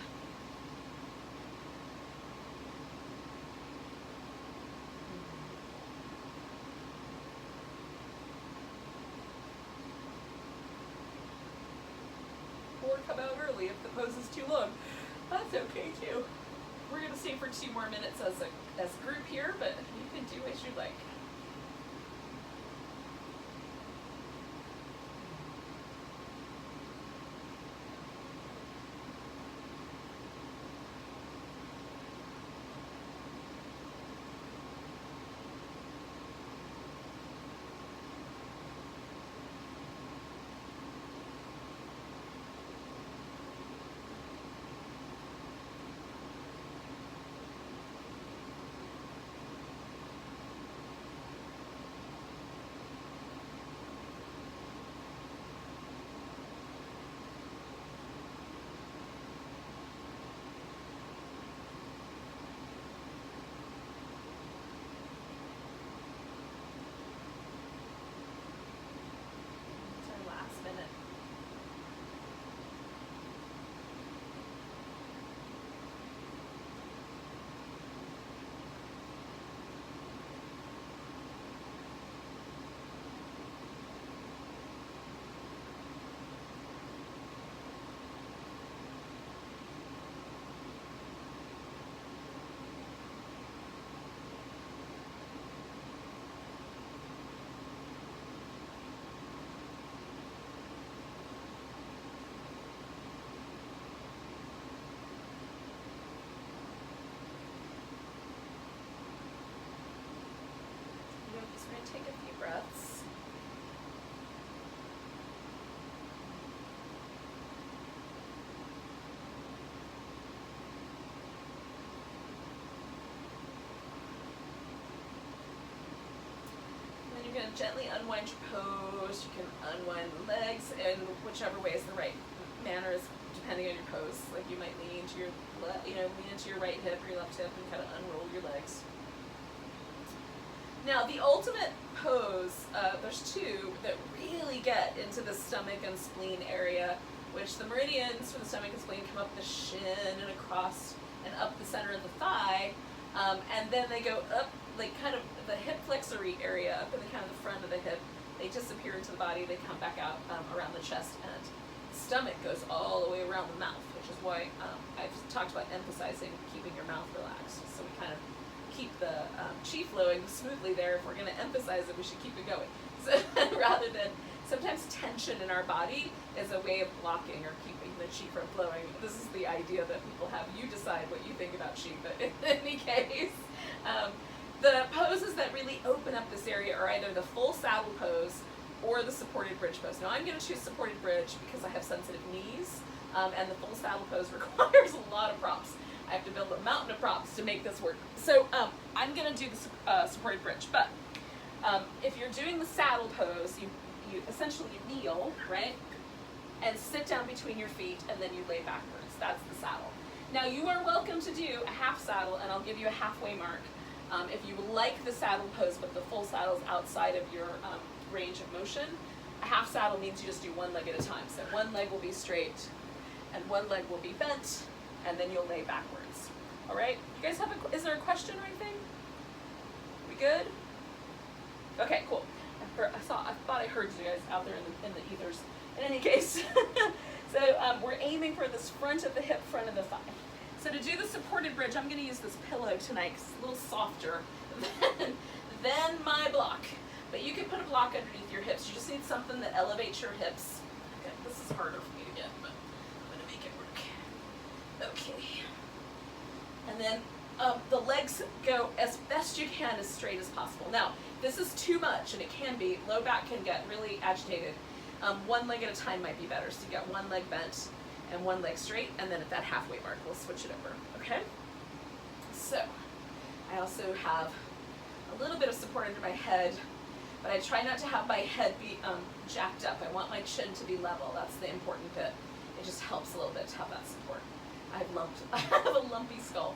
Or come out early if the pose is too long. That's okay too. We're going to stay for 2 more minutes as a group here, but you can do as you like. you're going to gently unwind your pose. You can unwind the legs in whichever way is the right manner, is depending on your pose. Like you might lean into your lean into your right hip or your left hip and kind of unroll your legs. Now the ultimate pose, there's two that really get into the stomach and spleen area, which the meridians for the stomach and spleen come up the shin and across and up the center of the thigh, and then they go up, like kind of the hip flexory area, up in the kind of the front of the hip. They disappear into the body. They come back out around the chest, and the stomach goes all the way around the mouth, which is why I've talked about emphasizing keeping your mouth relaxed. So we kind of keep the chi flowing smoothly there. If we're going to emphasize it, we should keep it going. So rather than, sometimes tension in our body is a way of blocking or keeping the chi from flowing. This is the idea that people have. You decide what you think about chi, but in any case, the poses that really open up this area are either the full saddle pose or the supported bridge pose. Now I'm going to choose supported bridge because I have sensitive knees, and the full saddle pose requires a lot of props. I have to build a mountain of props to make this work. So I'm going to do the supported bridge, but if you're doing the saddle pose, you essentially kneel, right, and sit down between your feet, and then you lay backwards. That's the saddle. Now you are welcome to do a half saddle, and I'll give you a halfway mark. If you like the saddle pose, but the full saddle is outside of your range of motion, a half saddle means you just do one leg at a time. So one leg will be straight, and one leg will be bent, and then you'll lay backwards. All right? You guys have is there a question or anything? We good? Okay, cool. I thought I heard you guys out there in the ethers. In any case, so we're aiming for this front of the hip, front of the thigh. So to do the supported bridge, I'm going to use this pillow tonight because it's a little softer than my block. But you can put a block underneath your hips. You just need something that elevates your hips. Okay, this is harder for me to get, but I'm going to make it work. Okay. And then the legs go as best you can as straight as possible. Now, this is too much, and it can be. Low back can get really agitated. One leg at a time might be better. So you got one leg bent and one leg straight, and then at that halfway mark, we'll switch it over, okay? So, I also have a little bit of support under my head, but I try not to have my head be jacked up. I want my chin to be level. That's the important bit. It just helps a little bit to have that support. I have a lumpy skull.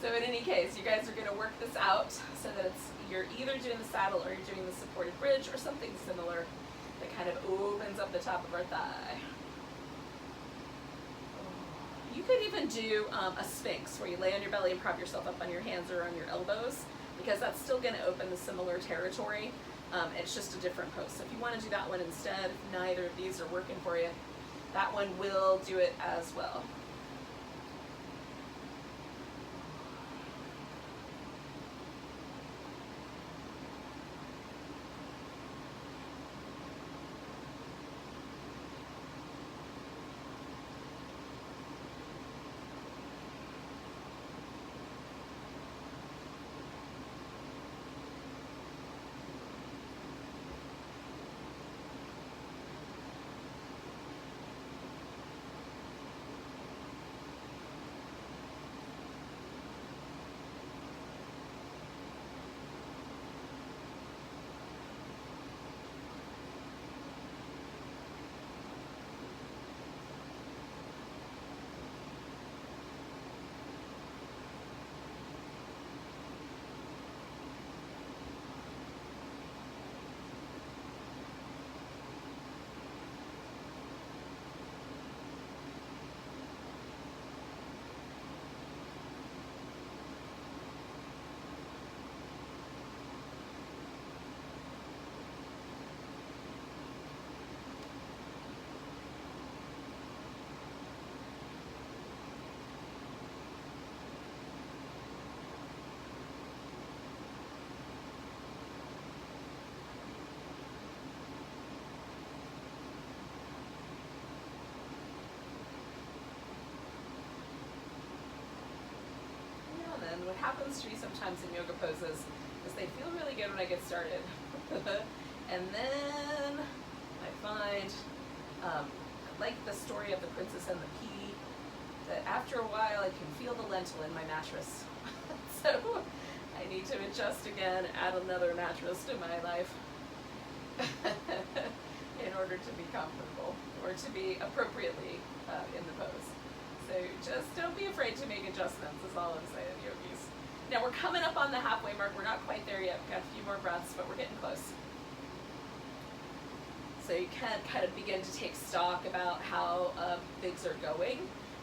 So in any case, you guys are gonna work this out so that you're either doing the saddle or you're doing the supported bridge or something similar that kind of opens up the top of our thigh. You could even do a sphinx where you lay on your belly and prop yourself up on your hands or on your elbows, because that's still going to open the similar territory. It's just a different pose. So if you want to do that one instead, if neither of these are working for you, that one will do it as well. What happens to me sometimes in yoga poses is they feel really good when I get started. And then I find, like the story of the princess and the pea, that after a while I can feel the lentil in my mattress. So I need to adjust again, add another mattress to my life. order to be comfortable or to be appropriately in the pose. So just don't be afraid to make adjustments, is all I'm saying, yogis. Now we're coming up on the halfway mark. We're not quite there yet. We've got a few more breaths, but we're getting close. So you can kind of begin to take stock about how things are going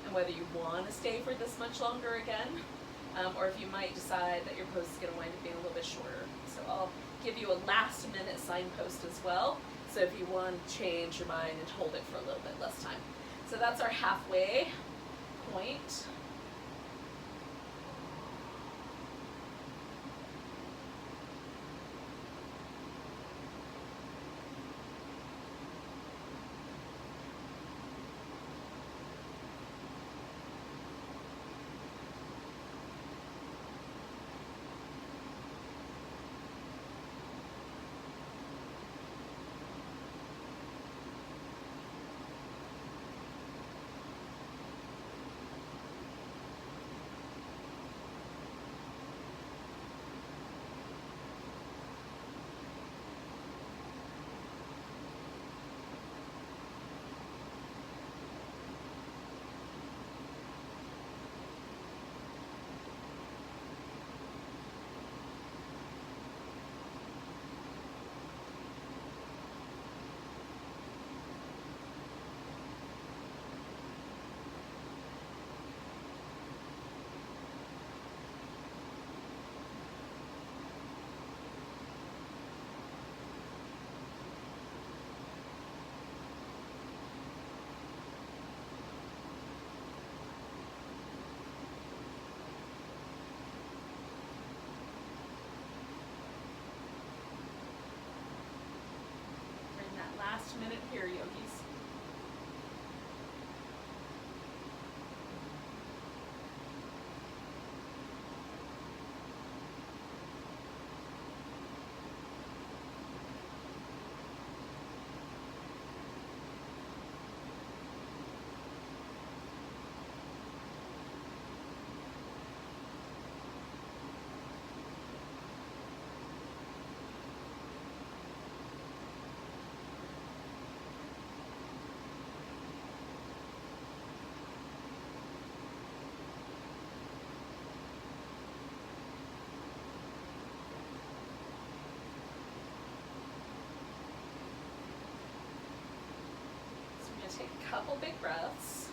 and whether you want to stay for this much longer again, or if you might decide that your pose is going to wind up being a little bit shorter. So I'll give you a last minute signpost as well. So if you want to change your mind and hold it for a little bit less time. So that's our halfway point. Last minute here, yogis. Take a couple big breaths.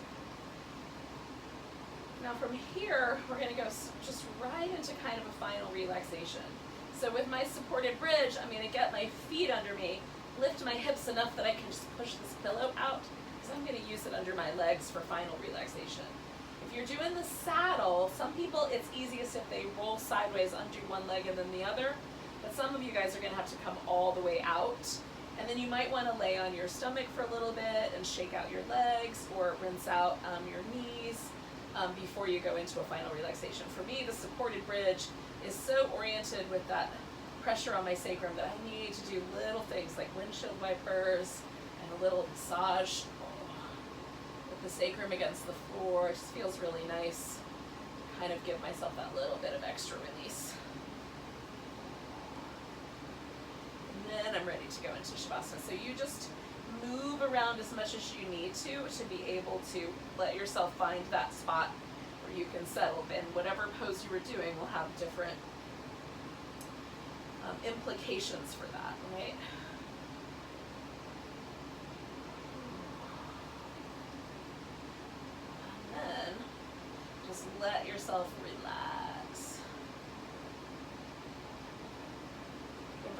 Now from here, we're going to go just right into kind of a final relaxation. So with my supported bridge, I'm going to get my feet under me, lift my hips enough that I can just push this pillow out, because I'm going to use it under my legs for final relaxation. If you're doing the saddle, some people it's easiest if they roll sideways, undo one leg and then the other, but some of you guys are going to have to come all the way out. And then you might want to lay on your stomach for a little bit and shake out your legs or rinse out your knees before you go into a final relaxation. For me, the supported bridge is so oriented with that pressure on my sacrum that I need to do little things like windshield wipers and a little massage with the sacrum against the floor. It just feels really nice. Kind of give myself that little bit of extra release. Then I'm ready to go into Shavasana. So you just move around as much as you need to be able to let yourself find that spot where you can settle. And whatever pose you were doing will have different implications for that, right? And then just let yourself relax.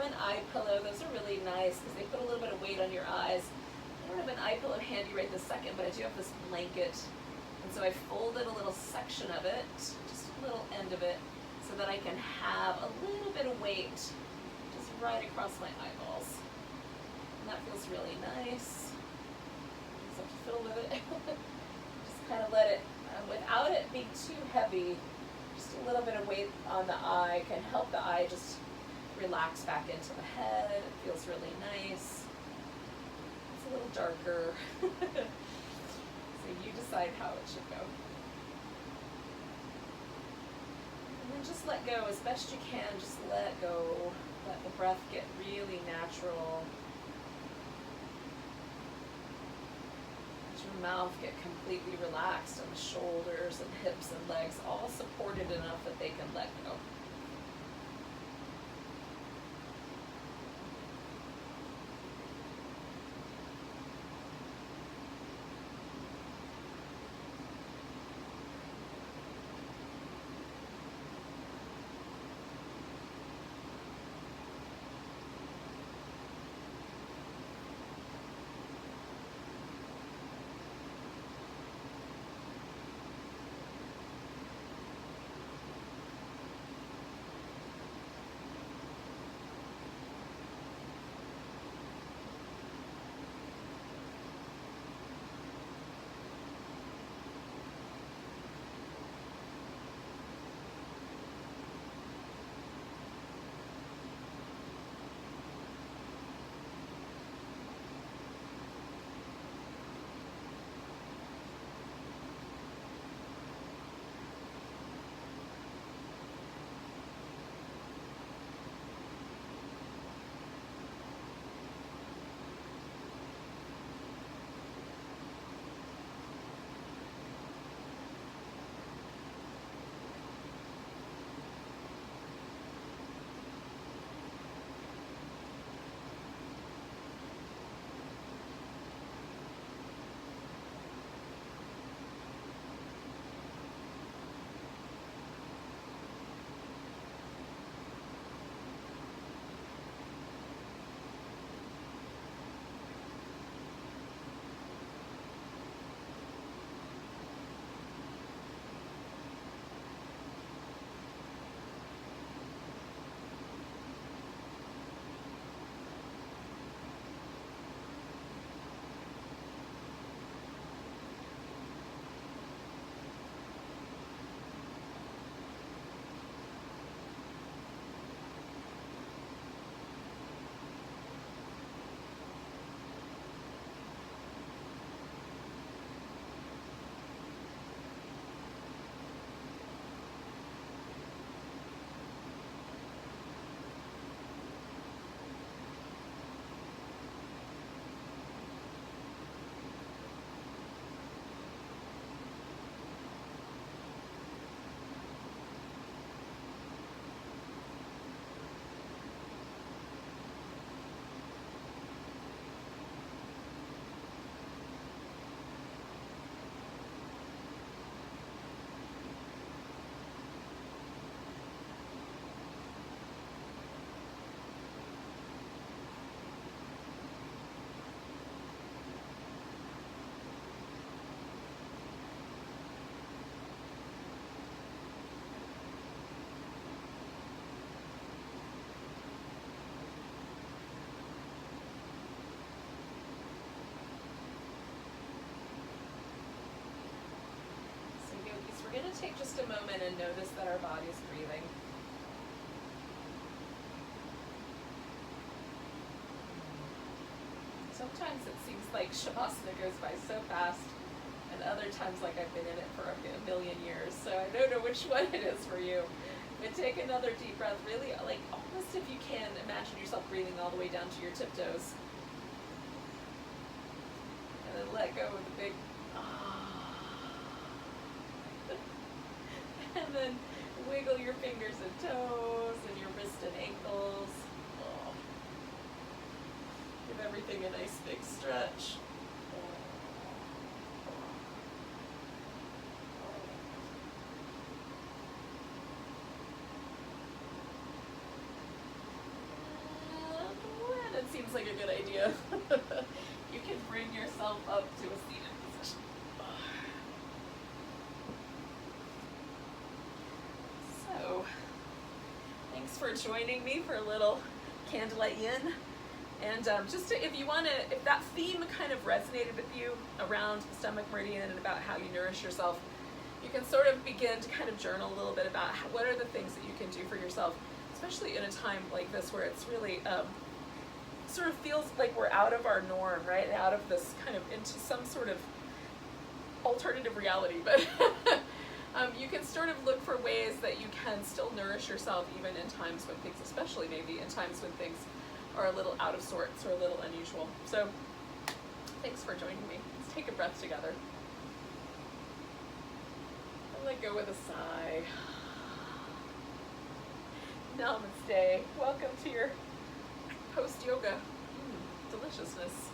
An eye pillow, those are really nice because they put a little bit of weight on your eyes. I don't have an eye pillow handy right this second, but I do have this blanket, and so I folded a little section of it, just a little end of it, so that I can have a little bit of weight just right across my eyeballs. And that feels really nice. Just have to fiddle with it. Just kind of let it, without it being too heavy, just a little bit of weight on the eye can help the eye just relax back into the head. It feels really nice. It's a little darker. So you decide how it should go. And then just let go as best you can. Just let go. Let the breath get really natural. and mouth get completely relaxed, and the shoulders and hips and legs all supported enough that they can let go. We're going to take just a moment and notice that our body's breathing. Sometimes it seems like Shavasana goes by so fast, and other times like I've been in it for a million years, so I don't know which one it is for you. But take another deep breath, really, like almost if you can, imagine yourself breathing all the way down to your tiptoes. And then let go with a big and then wiggle your fingers and toes and your wrists and ankles. Oh. Give everything a nice big stretch. And it seems like a good idea. You can bring yourself up to a seated position. So, thanks for joining me for a little Candlelight Yin. And just to, if you want to, if that theme kind of resonated with you around the stomach meridian and about how you nourish yourself, you can sort of begin to kind of journal a little bit about what are the things that you can do for yourself, especially in a time like this where it's really sort of feels like we're out of our norm, right? Out of this kind of into some sort of alternative reality, but you can sort of look for ways that you can still nourish yourself even in times when things, especially maybe in times when things are a little out of sorts or a little unusual. So thanks for joining me. Let's take a breath together. And let go with a sigh. Namaste. Welcome to your post-yoga deliciousness.